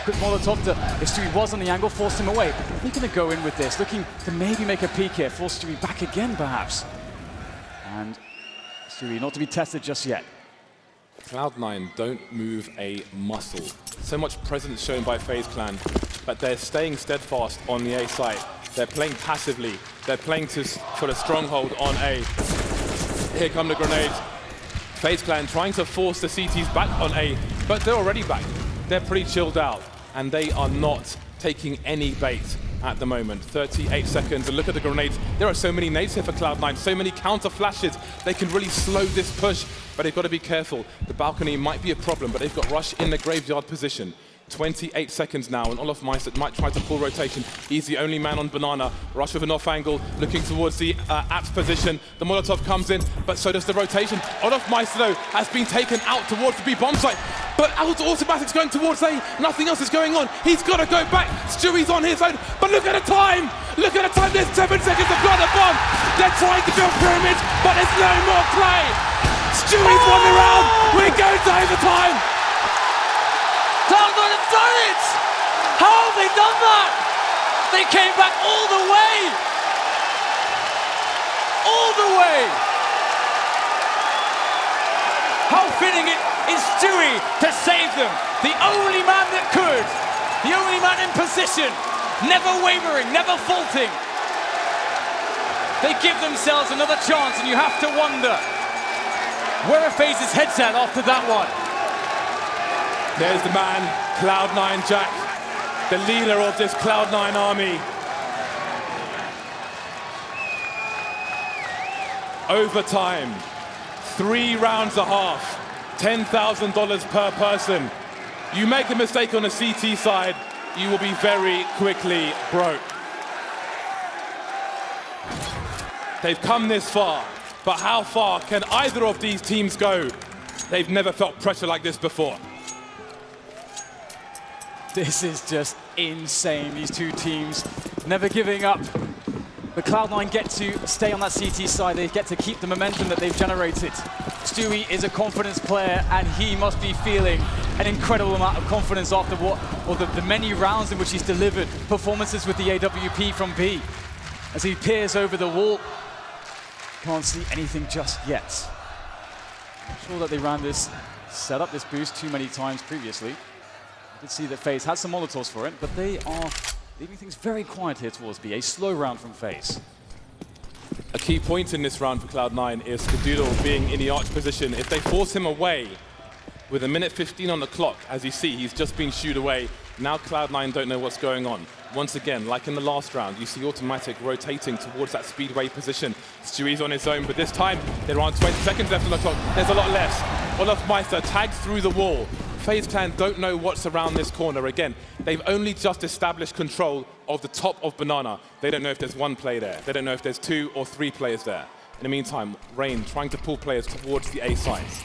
Quick Molotov to, if Stewie was on the angle, forced him away. They're going to go in with this, looking to maybe make a peek here, force Stewie back again, perhaps. And Stewie not to be tested just yet. Cloud9 don't move a muscle. So much presence shown by FaZe Clan, but they're staying steadfast on the A site. They're playing passively. They're playing to put a stronghold on A. Here come the grenades. FaZe Clan trying to force the CTs back on A, but they're already back. They're pretty chilled out, and they are not taking any bait at the moment. 38 seconds, and look at the grenades. There are so many nades here for Cloud9, so many counter flashes. They can really slow this push, but they've got to be careful. The balcony might be a problem, but they've got Rush in the graveyard position. 28 seconds now, and Olaf Meister might try to pull rotation. He's the only man on Banana. Rush with an off angle, looking towards the Apps position. The Molotov comes in, but so does the rotation. Olaf Meister, though, has been taken out towards the B bomb site, but Automatic's going towards A. Nothing else is going on. He's got to go back. Stewie's on his own, but look at the time! Look at the time, there's 7 seconds to blow the bomb! They're trying to build pyramids, but there's no more play! Stewie's won the round! We're going to overtime! Cloud9 have done it! How have they done that? They came back all the way! All the way! How fitting it is Stewie to save them. The only man that could. The only man in position. Never wavering, never faulting. They give themselves another chance, and you have to wonder, where are FaZe's heads at after that one? There's the man, Cloud9 Jack, the leader of this Cloud9 army. Overtime, 3 rounds a half, $10,000 per person. You make a mistake on the CT side, you will be very quickly broke. They've come this far, but how far can either of these teams go? They've never felt pressure like this before. This is just insane, these two teams never giving up. But Cloud9 get to stay on that CT side, they get to keep the momentum that they've generated. Stewie is a confidence player, and he must be feeling an incredible amount of confidence after the many rounds in which he's delivered performances with the AWP from B. As he peers over the wall, can't see anything just yet. I'm sure that they ran this, set up this boost too many times previously. You can see that FaZe had some Molotovs for it, but they are leaving things very quiet here towards B. A slow round from FaZe. A key point in this round for Cloud9 is Skadoodle being in the arch position. If they force him away with 1:15 on the clock, as you see, he's just been shooed away. Now Cloud9 don't know what's going on. Once again, like in the last round, you see Automatic rotating towards that speedway position. Stewie's on his own, but this time there aren't 20 seconds left on the clock. There's a lot less. Olaf Meister tags through the wall. FaZe Clan don't know what's around this corner. Again, they've only just established control of the top of Banana. They don't know if there's 1 player there. They don't know if there's 2 or 3 players there. In the meantime, Rain trying to pull players towards the A site.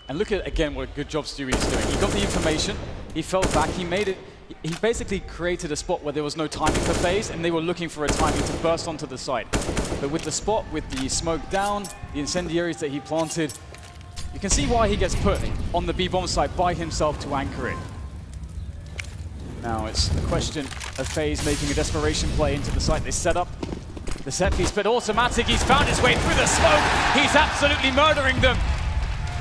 And look at, again, what a good job Stewie is doing. He got the information, he fell back, he made it. He basically created a spot where there was no timing for FaZe, and they were looking for a timing to burst onto the site. But with the spot, with the smoke down, the incendiaries that he planted, you can see why he gets put on the B-bomb site by himself to anchor it. Now it's a question of FaZe making a desperation play into the site. They set up the set piece, but Automatic, he's found his way through the smoke. He's absolutely murdering them.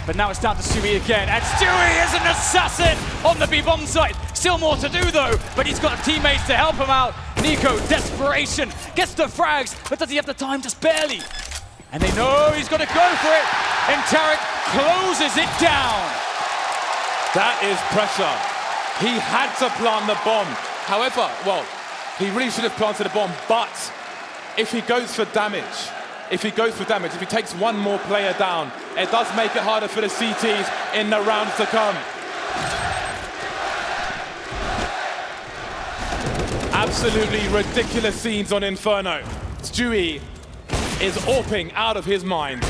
But now it's down to Stewie again, and Stewie is an assassin on the B-bomb site. Still more to do though, but he's got teammates to help him out. Nico, desperation, gets the frags, but does he have the time? Just barely. And they know he's got to go for it, and Tarek closes it down. That is pressure. He had to plant the bomb. However, well, he really should have planted the bomb, but if he goes for damage, if he takes 1 more player down, it does make it harder for the CTs in the rounds to come. Absolutely ridiculous scenes on Inferno. Stewie is AWPing out of his mind.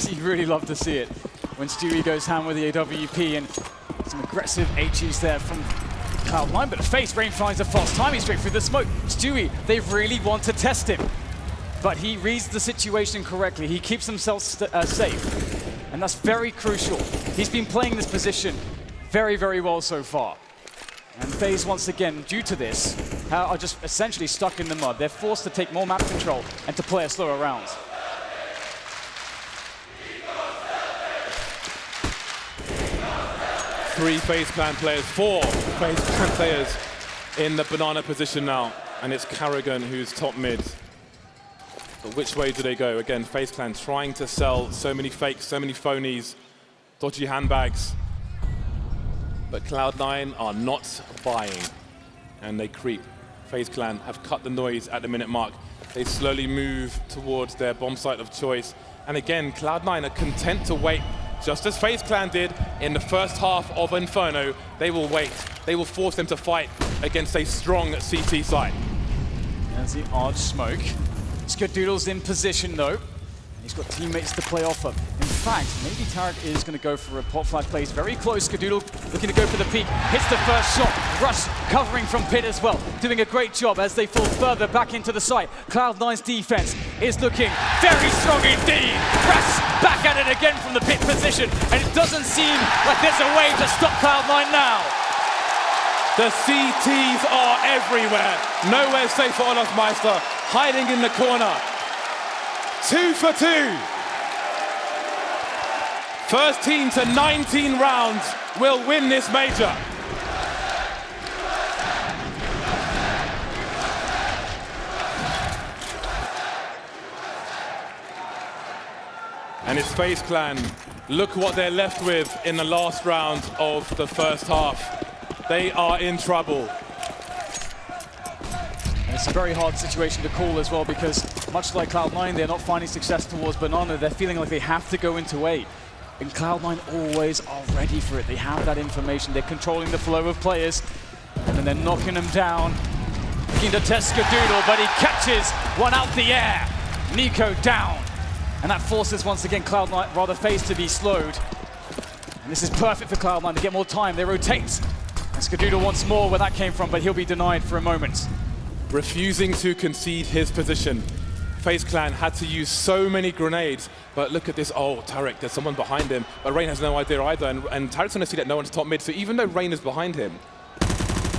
You really love to see it when Stewie goes ham with the AWP, and Some aggressive HEs there from Cloud9, but FaZe Rain finds a false timing straight through the smoke. Stewie, they really want to test him, but he reads the situation correctly. He keeps himself safe, and that's very crucial. He's been playing this position very, very well so far. And FaZe, once again, due to this, are just essentially stuck in the mud. They're forced to take more map control and to play a slower round. Three FaZe Clan players, four FaZe Clan players in the banana position now. And it's Carrigan who's top mid. But which way do they go? Again, FaZe Clan trying to sell so many fakes, so many phonies, dodgy handbags. But Cloud9 are not buying, and they creep. FaZe Clan have cut the noise at the minute mark. They slowly move towards their bomb site of choice. And again, Cloud9 are content to wait, just as FaZe Clan did in the first half of Inferno. They will wait. They will force them to fight against a strong CT side. There's the odd smoke. Skadoodle's in position though. He's got teammates to play off of. In fact, maybe Tarek is going to go for a pop flash play. He's very close. Skadoodle looking to go for the peak. Hits the first shot. Rush covering from pit as well. Doing a great job as they fall further back into the site. Cloud9's defense is looking very strong indeed. Rush back at it again from the pit position. And it doesn't seem like there's a way to stop Cloud9 now. The CTs are everywhere. Nowhere safe for Olofmeister. Hiding in the corner. 2 for 2. First team to 19 rounds will win this major. And it's FaZe Clan. Look what they're left with in the last round of the first half. They are in trouble. And it's a very hard situation to call as well, because much like Cloud9, they're not finding success towards Banana. They're feeling like they have to go into A. And Cloud9 always are ready for it. They have that information. They're controlling the flow of players. And then they're knocking them down. Looking to test Skadoodle, but he catches one out the air. Nico down. And that forces, once again, Cloud9, rather FaZe to be slowed. And this is perfect for Cloud9 to get more time. They rotate. And Skadoodle wants more where that came from, but he'll be denied for a moment. Refusing to concede his position. FaZe Clan had to use so many grenades, but look at this. Oh, Tarek, there's someone behind him, but Rain has no idea either, and Tarek's gonna see that no one's top mid, so even though Rain is behind him.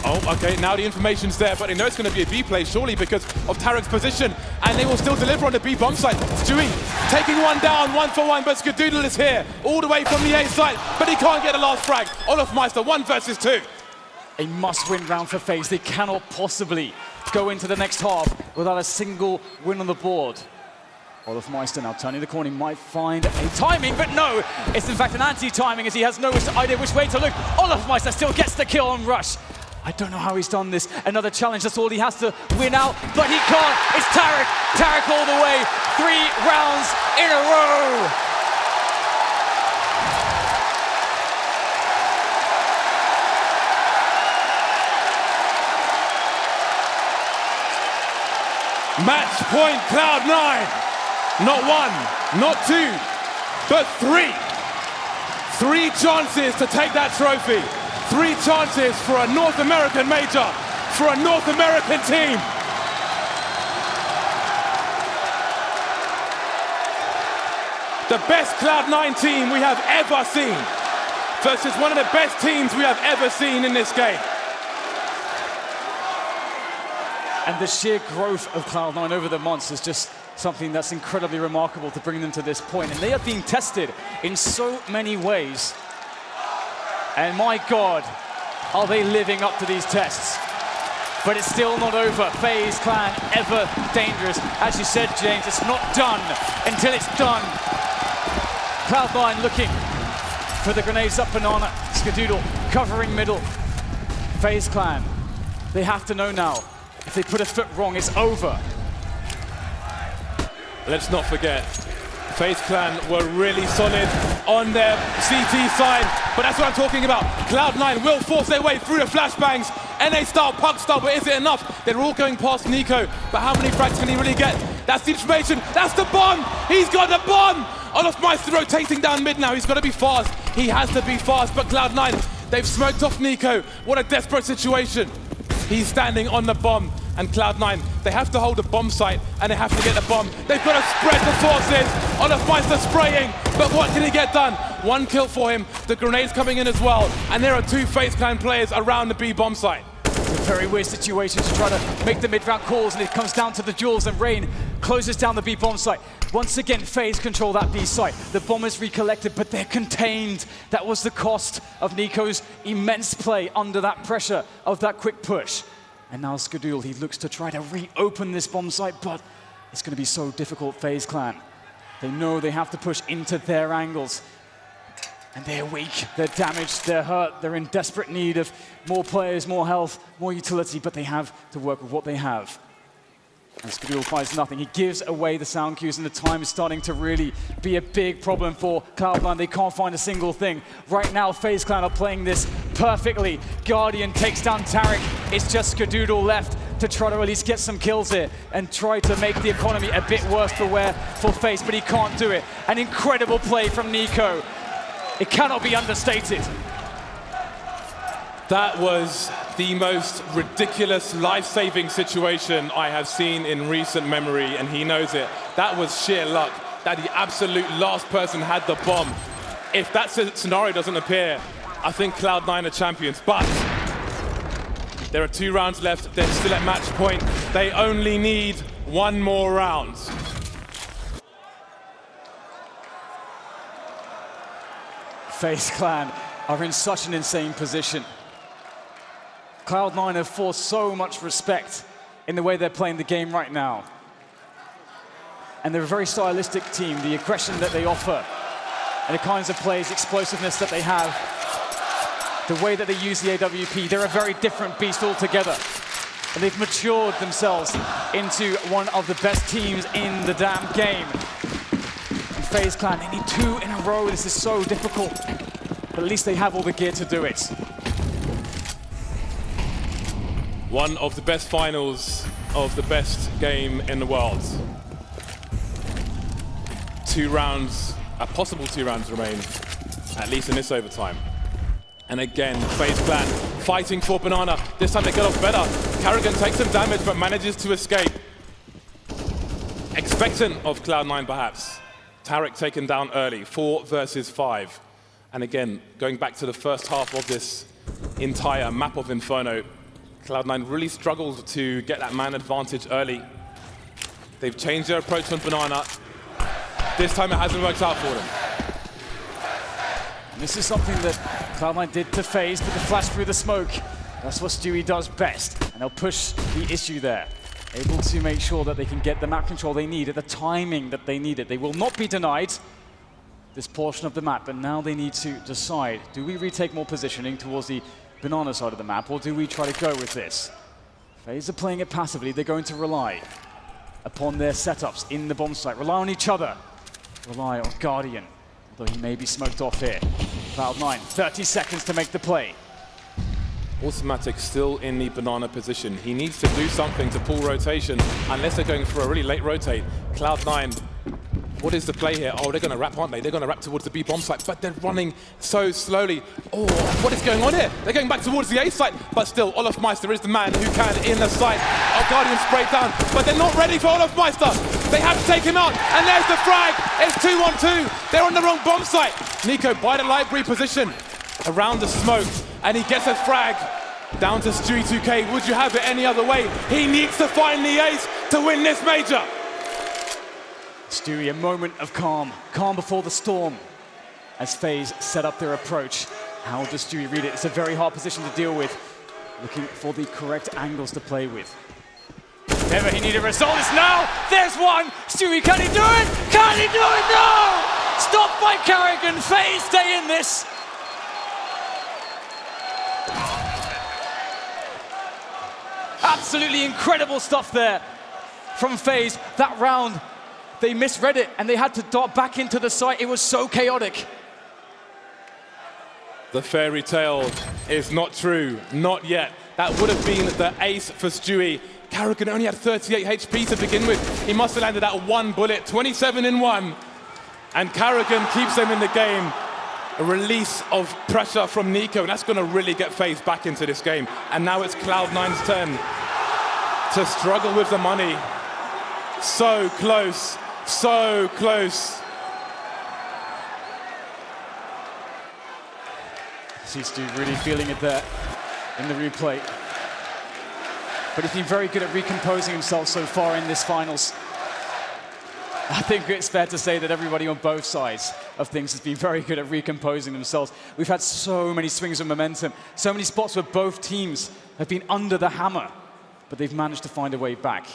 Oh, okay, now the information's there, but they know it's gonna be a B play, surely, because of Tarek's position, and they will still deliver on the B bomb site. Stewie taking one down, 1 for 1, but Skadoodle is here, all the way from the A site, but he can't get the last frag. Olofmeister, 1 versus 2. A must-win round for FaZe. They cannot possibly go into the next half without a single win on the board. Olofmeister now turning the corner. He might find a timing, but no. It's in fact an anti-timing as he has no idea which way to look. Olofmeister still gets the kill on Rush. I don't know how he's done this. Another challenge, that's all he has to win out, but he can't. It's Tarek. Tarek all the way. 3 rounds in a row. Match point Cloud9. Not 1, not 2, but 3. 3 chances to take that trophy. 3 chances for a North American major, for a North American team. The best Cloud9 team we have ever seen versus one of the best teams we have ever seen in this game. And the sheer growth of Cloud9 over the months is just something that's incredibly remarkable to bring them to this point. And they are being tested in so many ways. And my God, are they living up to these tests? But it's still not over. FaZe Clan, ever dangerous. As you said, James, it's not done until it's done. Cloud9 looking for the grenades up Banana. Skadoodle covering middle. FaZe Clan, they have to know now. If they put a foot wrong, it's over. Let's not forget, FaZe Clan were really solid on their CT side, but that's what I'm talking about. Cloud9 will force their way through the flashbangs, NA style, Pug style, but is it enough? They're all going past Nico, but how many frags can he really get? That's the information, that's the bomb! He's got the bomb! Olofmeister rotating down mid now, he's got to be fast. He has to be fast, but Cloud9, They've smoked off Nico. What a desperate situation. He's standing on the bomb, and Cloud9, they have to hold the bomb site, and they have to get the bomb. They've got to spread the forces. Olofmeister spraying, but what can he get done? One kill for him. The grenade's coming in as well, and there are two FaZe Clan players around the B bomb site. It's a very weird situation to try to make the mid-round calls, and it comes down to the duels, and Rain closes down the B bomb site. Once again, FaZe control that B site. The bomb is recollected, but they're contained. That was the cost of Nico's immense play under that pressure of that quick push. And now Skadoodle, he looks to try to reopen this bomb site, but it's going to be so difficult, FaZe Clan. They know they have to push into their angles. And they're weak, they're damaged, they're hurt, they're in desperate need of more players, more health, more utility, but they have to work with what they have. And Skadoodle finds nothing. He gives away the sound cues, and the time is starting to really be a big problem for Cloud9. They can't find a single thing. Right now, FaZe Clan are playing this perfectly. Guardian takes down Tarek. It's just Skadoodle left to try to at least get some kills here and try to make the economy a bit worse for FaZe, but he can't do it. An incredible play from Nico. It cannot be understated. That was the most ridiculous life-saving situation I have seen in recent memory, and he knows it. That was sheer luck, that the absolute last person had the bomb. If that scenario doesn't appear, I think Cloud9 are champions, but there are 2 rounds left. They're still at match point. They only need 1 more round. FaZe Clan are in such an insane position. Cloud9 have forced so much respect in the way they're playing the game right now. And they're a very stylistic team. The aggression that they offer and the kinds of plays, explosiveness that they have, the way that they use the AWP, they're a very different beast altogether. And they've matured themselves into one of the best teams in the damn game. FaZe Clan, they need 2 in a row. This is so difficult, but at least they have all the gear to do it. One of the best finals of the best game in the world. 2 rounds, a possible 2 rounds remain, at least in this overtime. And again, FaZe Clan fighting for Banana. This time they get off better. Karrigan takes some damage, but manages to escape. Expectant of Cloud9, perhaps. Tarek taken down early, 4 versus 5. And again, going back to the first half of this entire map of Inferno, Cloud9 really struggled to get that man advantage early. They've changed their approach on Banana. This time it hasn't worked out for them. And this is something that Cloud9 did to FaZe, but the flash through the smoke. That's what Stewie does best, and they'll push the issue there. Able to make sure that they can get the map control they need at the timing that they need it. They will not be denied this portion of the map, but now they need to decide, do we retake more positioning towards the Banana side of the map, or do we try to go with this? FaZe are playing it passively. They're going to rely upon their setups in the bomb site, rely on each other, rely on Guardian, although he may be smoked off here. Cloud9, 30 seconds to make the play. Automatic still in the Banana position. He needs to do something to pull rotation, unless they're going for a really late rotate. Cloud9, what is the play here? Oh, they're going to wrap, aren't they? They're going to wrap towards the B bomb site, but they're running so slowly. Oh, what is going on here? They're going back towards the A site, but still, Olofmeister is the man who can in the site. Oh, Guardian sprayed down, but they're not ready for Olofmeister. They have to take him out, and there's the frag. It's 2-on-2. They're on the wrong bomb site. Nico by the library position around the smoke, and he gets a frag. Down to Stewie 2K. Would you have it any other way? He needs to find the ace to win this major. Stewie, a moment of calm. Calm before the storm. As FaZe set up their approach. How does Stewie read it? It's a very hard position to deal with. Looking for the correct angles to play with. If ever he needed a result, it's now. There's one. Stewie, can he do it? Can he do it? No! Stopped by Karrigan. FaZe stay in this. Absolutely incredible stuff there from FaZe. That round, they misread it and they had to dart back into the site. It was so chaotic. The fairy tale is not true, not yet. That would have been the ace for Stewie. Karrigan only had 38 HP to begin with. He must have landed that 1 bullet, 27 in 1. And Karrigan keeps them in the game. a release of pressure from Nico, and that's going to really get FaZe back into this game. And now it's Cloud9's turn to struggle with the money. So close, so close. Stu really feeling it there in the replay. But he's been very good at recomposing himself so far in this finals. I think it's fair to say that everybody on both sides of things has been very good at recomposing themselves. We've had so many swings of momentum, so many spots where both teams have been under the hammer, but they've managed to find a way back.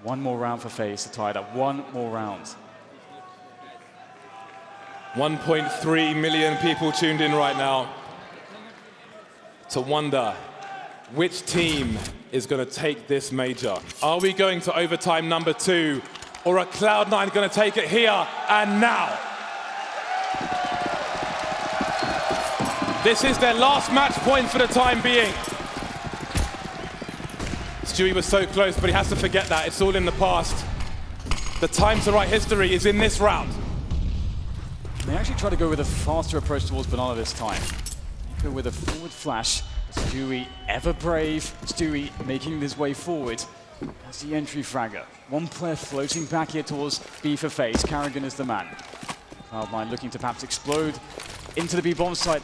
One more round for FaZe to tie it up. One more round. 1.3 million people tuned in right now to wonder which team is going to take this major. Are we going to overtime number 2, or are Cloud9 going to take it here and now? This is their last match point for the time being. Stewie was so close, but he has to forget that. It's all in the past. The time to write history is in this round. They actually try to go with a faster approach towards Banana this time. They go with a forward flash. Stewie, ever brave. Stewie making his way forward as the entry fragger. One player floating back here towards B for FaZe. Carrigan is the man. Cloud9 looking to perhaps explode into the B bomb site.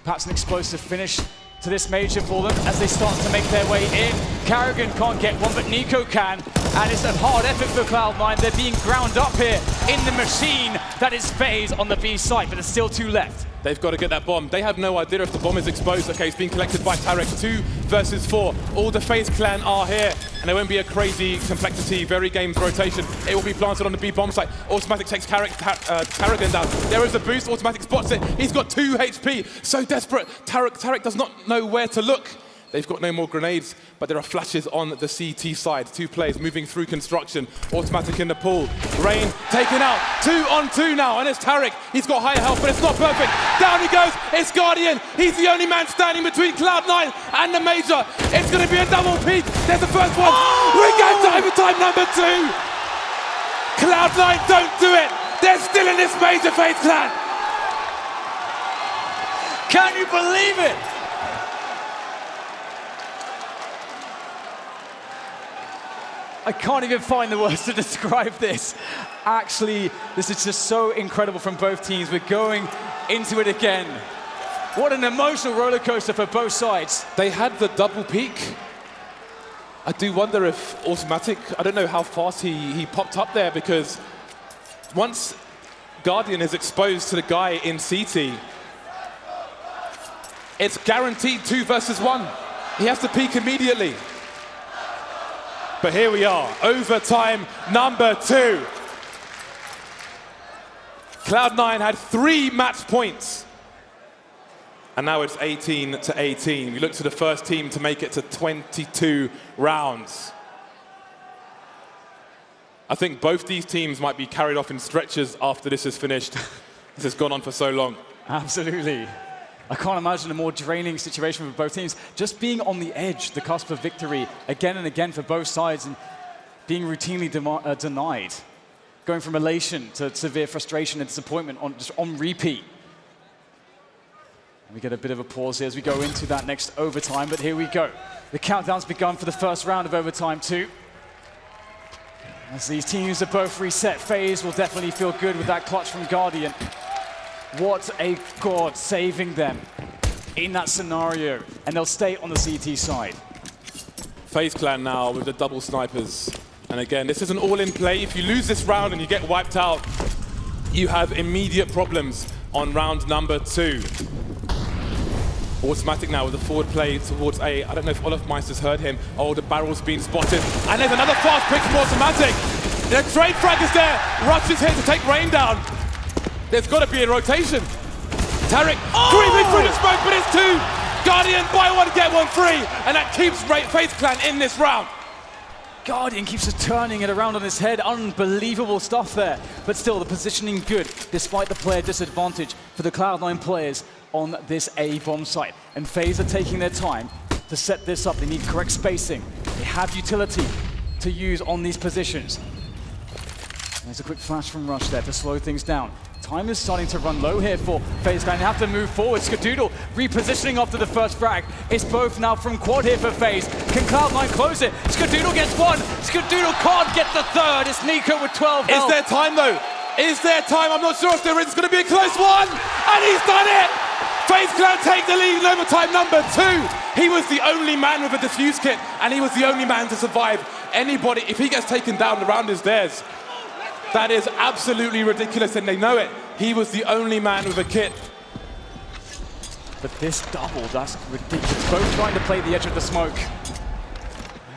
Perhaps an explosive finish to this major for them as they start to make their way in. Carrigan can't get one, but Nico can. And it's a hard effort for Cloud9. They're being ground up here in the machine that is FaZe on the B site, but there's still 2 left. They've got to get that bomb. They have no idea if the bomb is exposed. Okay, it's being collected by Tarek. 2 versus 4. All the FaZe clan are here, and there won't be a crazy complexity, very games rotation. It will be planted on the B bomb site. Automatic takes Carrigan down. There is a boost. Automatic spots it. He's got 2 HP. So desperate. Tarek does not know where to look. They've got no more grenades, but there are flashes on the CT side. 2 players moving through construction. Automatic in the pool. Rain taken out. 2 on 2 now, and it's Tarek. He's got higher health, but it's not perfect. Down he goes. It's Guardian. He's the only man standing between Cloud9 and the major. It's going to be a double peak. There's the first one. Oh! We're going to overtime number 2. Cloud9 don't do it. They're still in this major, FaZe clan. Can you believe it? I can't even find the words to describe this. Actually, this is just so incredible from both teams. We're going into it again. What an emotional roller coaster for both sides. They had the double peak. I do wonder if Automatic, I don't know how fast he popped up there, because once Guardian is exposed to the guy in CT, it's guaranteed 2 versus 1. He has to peak immediately. But here we are, overtime number 2. Cloud9 had 3 match points. And now it's 18-18. We look to the first team to make it to 22 rounds. I think both these teams might be carried off in stretchers after this is finished. This has gone on for so long. Absolutely. I can't imagine a more draining situation for both teams. Just being on the edge, the cusp of victory, again and again for both sides, and being routinely denied. Going from elation to severe frustration and disappointment just on repeat. And we get a bit of a pause here as we go into that next overtime, but here we go. The countdown's begun for the first round of overtime 2. As these teams are both reset, FaZe will definitely feel good with that clutch from Guardian. What a god saving them in that scenario, and they'll stay on the CT side. FaZe clan now with the double snipers. And again, this is an all-in play. If you lose this round and you get wiped out, you have immediate problems on round number 2. Automatic now with a forward play towards A. I don't know if Olofmeister's heard him. Oh, the barrel's been spotted. And there's another fast pick from Automatic. The trade frag is there. Rush is here to take Rain down. There's got to be a rotation. Tarek creeping through the smoke, but it's 2. Guardian, buy 1, get 1 free. And that keeps FaZe clan in this round. Guardian keeps turning it around on his head. Unbelievable stuff there. But still, the positioning good, despite the player disadvantage for the Cloud9 players on this A bomb site. And FaZe are taking their time to set this up. They need correct spacing. They have utility to use on these positions. There's a quick flash from Rush there to slow things down. Time is starting to run low here for FaZe. They have to move forward. Skadoodle repositioning after the first frag. It's both now from quad here for FaZe. Can Cloud9 close it? Skadoodle gets one. Skadoodle can't get the third. It's Nico with 12 health. Is there time though? Is there time? I'm not sure if there is. It's going to be a close one. And he's done it. FaZe Clan take the lead in overtime number 2. He was the only man with a defuse kit, and he was the only man to survive. Anybody, if he gets taken down, the round is theirs. That is absolutely ridiculous, and they know it. He was the only man with a kit. But this double, that's ridiculous. Both trying to play the edge of the smoke.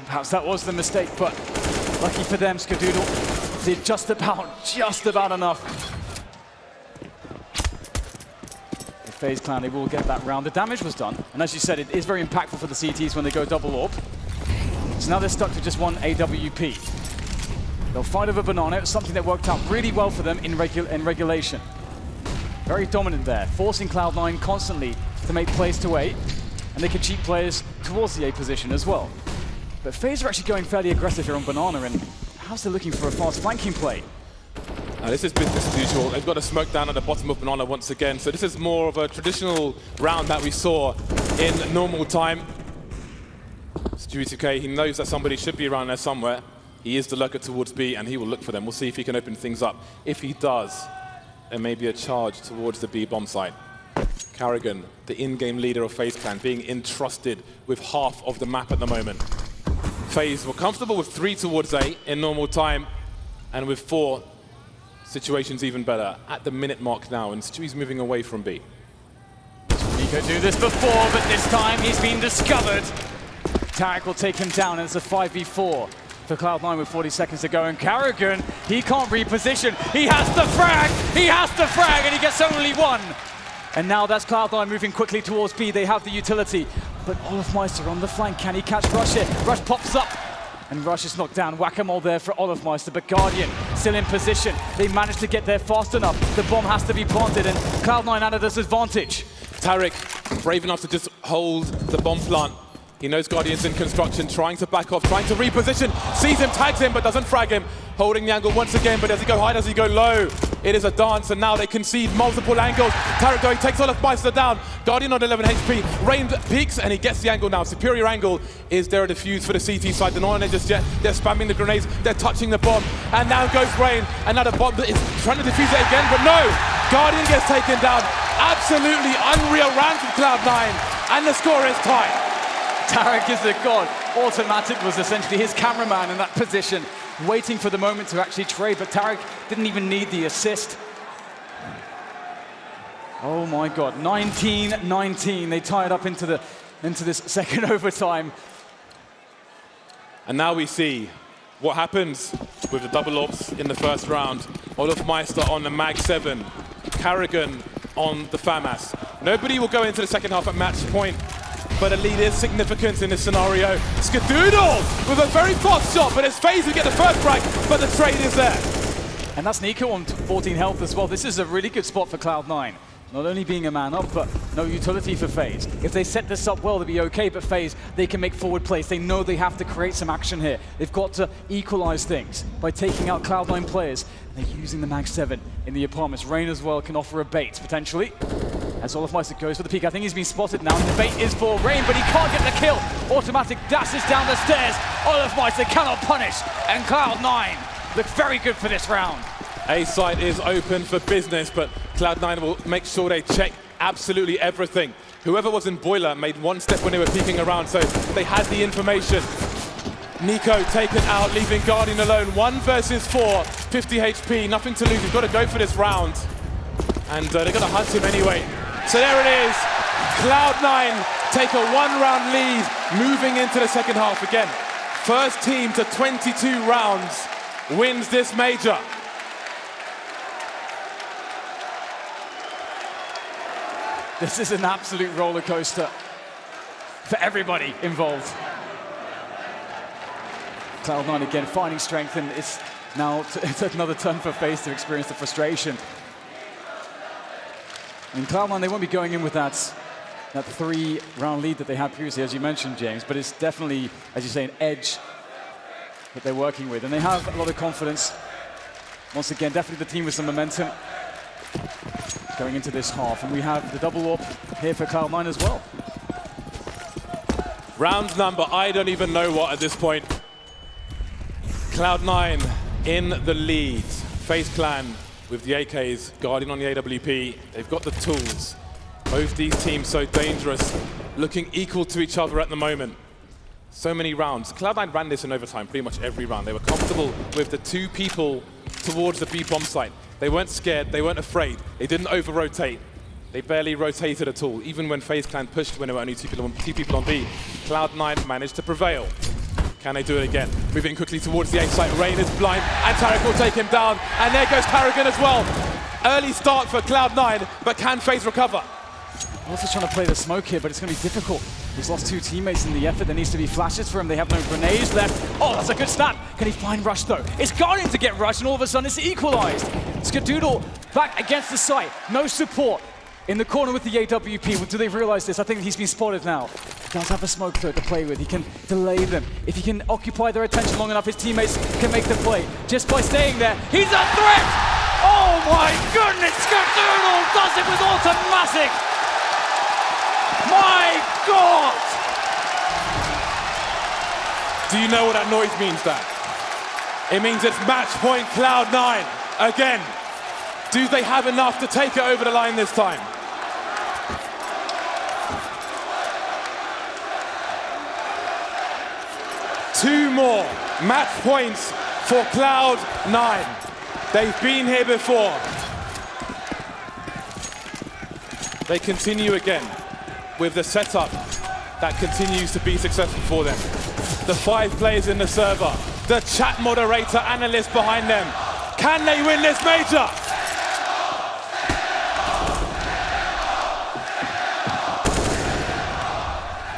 Perhaps that was the mistake, but lucky for them, Skadoodle did just about enough. The FaZe Clan, they will get that round. The damage was done, and as you said, it is very impactful for the CTs when they go double orb. So now they're stuck to just one AWP. They'll fight over Banana. It was something that worked out really well for them in regulation. Very dominant there, forcing Cloud9 constantly to make plays to A, and they can cheat players towards the A position as well. But FaZe are actually going fairly aggressive here on Banana, and perhaps they're looking for a fast flanking play. Now this is business as usual. They've got a smoke down at the bottom of Banana once again, so this is more of a traditional round that we saw in normal time. Stewie 2K, he knows that somebody should be around there somewhere. He is the lurker towards B, and he will look for them. We'll see if he can open things up. If he does, there may be a charge towards the B bomb site. Carrigan, the in-game leader of FaZe Clan, being entrusted with half of the map at the moment. FaZe were comfortable with 3 towards A in normal time, and with 4, situation's even better. At the minute mark now, and Stewie's moving away from B. Nico do this before, but this time he's been discovered. Tarek will take him down, and it's a 5v4. For Cloud9 with 40 seconds to go, and Carrigan, he can't reposition. He has to frag, and he gets only one. And now that's Cloud9 moving quickly towards B. They have the utility, but Olofmeister on the flank. Can he catch Rush here? Rush pops up, and Rush is knocked down. Whack-a-mole there for Olofmeister, but Guardian still in position. They managed to get there fast enough. The bomb has to be planted, and Cloud9 at a disadvantage. Tarek, brave enough to just hold the bomb plant. He knows Guardian's in construction, trying to back off, trying to reposition, sees him, tags him, but doesn't frag him. Holding the angle once again, but does he go high, does he go low? It is a dance, and now they concede multiple angles. Tarek going, takes Olofmeister down. Guardian on 11 HP. Rain peaks, and he gets the angle now. Superior angle. Is there a defuse for the CT side? They're not on it just yet. They're spamming the grenades, they're touching the bomb. And now goes Rain, and now the bomb is trying to defuse it again, but no! Guardian gets taken down. Absolutely unreal round from Cloud9, and the score is tied. Tarek is a god. Automatic was essentially his cameraman in that position, waiting for the moment to actually trade, but Tarek didn't even need the assist. Oh my god, 19-19. They tie it up into this second overtime. And now we see what happens with the double ops in the first round. Olofmeister on the Mag 7, Carrigan on the FAMAS. Nobody will go into the second half at match point, but a lead is significant in this scenario. Skadoodle with a very fast shot, but it's FaZe who get the first frag, but the trade is there. And that's Nico on 14 health as well. This is a really good spot for Cloud9. Not only being a man up, but no utility for FaZe. If they set this up well, they'll be okay, but FaZe, they can make forward plays. They know they have to create some action here. They've got to equalize things by taking out Cloud9 players. They're using the Mag 7 in the apartments. Rain as well can offer a bait, potentially. As Olofmeister goes for the peak, I think he's been spotted now. The bait is for Rain, but he can't get the kill. Automatic dashes down the stairs. Olofmeister cannot punish, and Cloud9 look very good for this round. A site is open for business, but Cloud9 will make sure they check absolutely everything. Whoever was in Boiler made one step when they were peeking around, so they had the information. Nico taken out, leaving Guardian alone. 1 versus 4, 50 HP, nothing to lose. He's got to go for this round. And they're going to hunt him anyway. So there it is. Cloud9 take a 1-round lead, moving into the second half again. First team to 22 rounds wins this major. This is an absolute roller coaster for everybody involved. Cloud9 again finding strength, and it's now it's another turn for FaZe to experience the frustration. In Cloud9, they won't be going in with that 3-round lead that they had previously, as you mentioned, James, but it's definitely, as you say, an edge that they're working with, and they have a lot of confidence. Once again, definitely the team with some momentum going into this half. And we have the double AWP here for Cloud9 as well. Round number, I don't even know what at this point. Cloud9 in the lead. FaZe Clan with the AKs, Guardian on the AWP. They've got the tools. Both these teams so dangerous, looking equal to each other at the moment. So many rounds. Cloud9 ran this in overtime pretty much every round. They were comfortable with the 2 people towards the B bomb site. They weren't scared, they weren't afraid. They didn't over-rotate. They barely rotated at all. Even when FaZe Clan pushed when there were only two people on B, Cloud9 managed to prevail. Can they do it again? Moving quickly towards the A site. Rain is blind, and Tarek will take him down. And there goes Tarragon as well. Early start for Cloud9, but can FaZe recover? Also trying to play the smoke here, but it's going to be difficult. He's lost 2 teammates in the effort. There needs to be flashes for him. They have no grenades left. Oh, that's a good snap. Can he find Rush, though? It's Guardian to get Rush, and all of a sudden it's equalized. Skadoodle back against the site. No support in the corner with the AWP. Do they realize this? I think he's been spotted now. He does have a smoke throw to play with. He can delay them. If he can occupy their attention long enough, his teammates can make the play. Just by staying there, he's a threat! Oh my goodness! Skadoodle does it with automatic! My God! Do you know what that noise means, Dan? It means it's match point Cloud9 again. Do they have enough to take it over the line this time? Two more match points for Cloud9. They've been here before. They continue again with the setup that continues to be successful for them. The 5 players in the server, the chat moderator, analyst behind them. Can they win this major?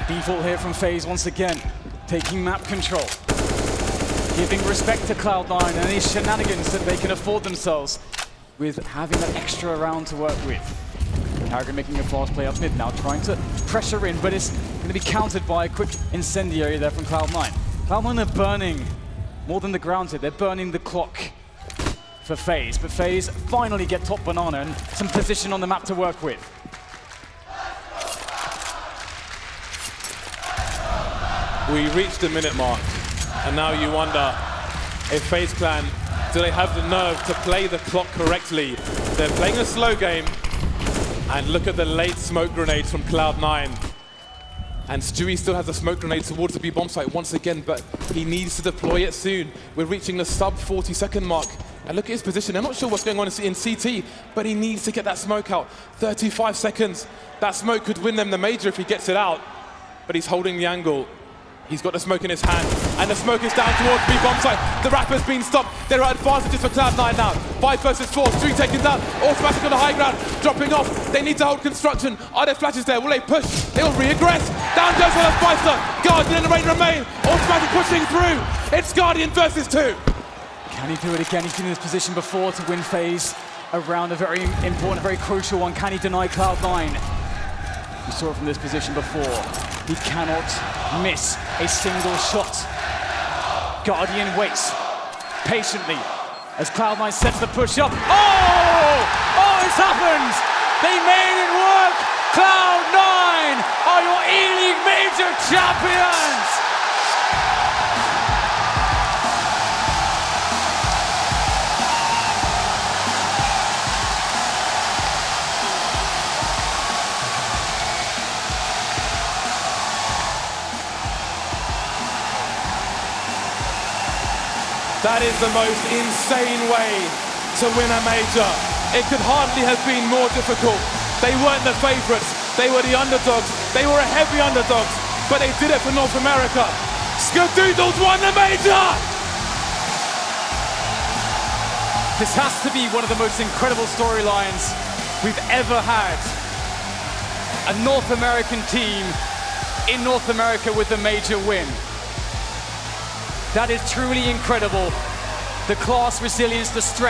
Default here from FaZe once again, taking map control. Giving respect to Cloud9 and any shenanigans that they can afford themselves with having that extra round to work with. Tarragon making a fast play up mid now, trying to pressure in, but it's going to be countered by a quick incendiary there from Cloud9. Cloud9 are burning more than the ground here, they're burning the clock for FaZe, but FaZe finally get top banana and some position on the map to work with. We reached the minute mark, and now you wonder if FaZe Clan, do they have the nerve to play the clock correctly? They're playing a slow game, and look at the late smoke grenades from Cloud9. And Stewie still has a smoke grenade towards the B bomb site once again, but he needs to deploy it soon. We're reaching the sub 40-second mark. And look at his position. I'm not sure what's going on in CT, but he needs to get that smoke out. 35 seconds. That smoke could win them the major if he gets it out. But he's holding the angle. He's got the smoke in his hand, and the smoke is down towards the bomb site. The Rapper's been stopped. There are advantages for Cloud9 now. 5 versus 4, Stewie taken down. Automatic on the high ground, dropping off. They need to hold construction. Are there flashes there? Will they push? They will re-aggress. Down goes on a Spicer. Guardian and the Rain remain. Automatic pushing through. It's Guardian versus 2. Can he do it again? He's been in this position before to win FaZe around a very important, very crucial one. Can he deny Cloud9? We saw it from this position before. He cannot miss a single shot. Guardian waits patiently as Cloud9 sets the push up. Oh! Oh, it's happened! They made it work! Cloud9 are your ELEAGUE Major champions! That is the most insane way to win a major. It could hardly have been more difficult. They weren't the favorites, they were the underdogs. They were a heavy underdogs, but they did it for North America. Skadoodles won the major! This has to be one of the most incredible storylines we've ever had. A North American team in North America with a major win. That is truly incredible. The class, resilience, the strength.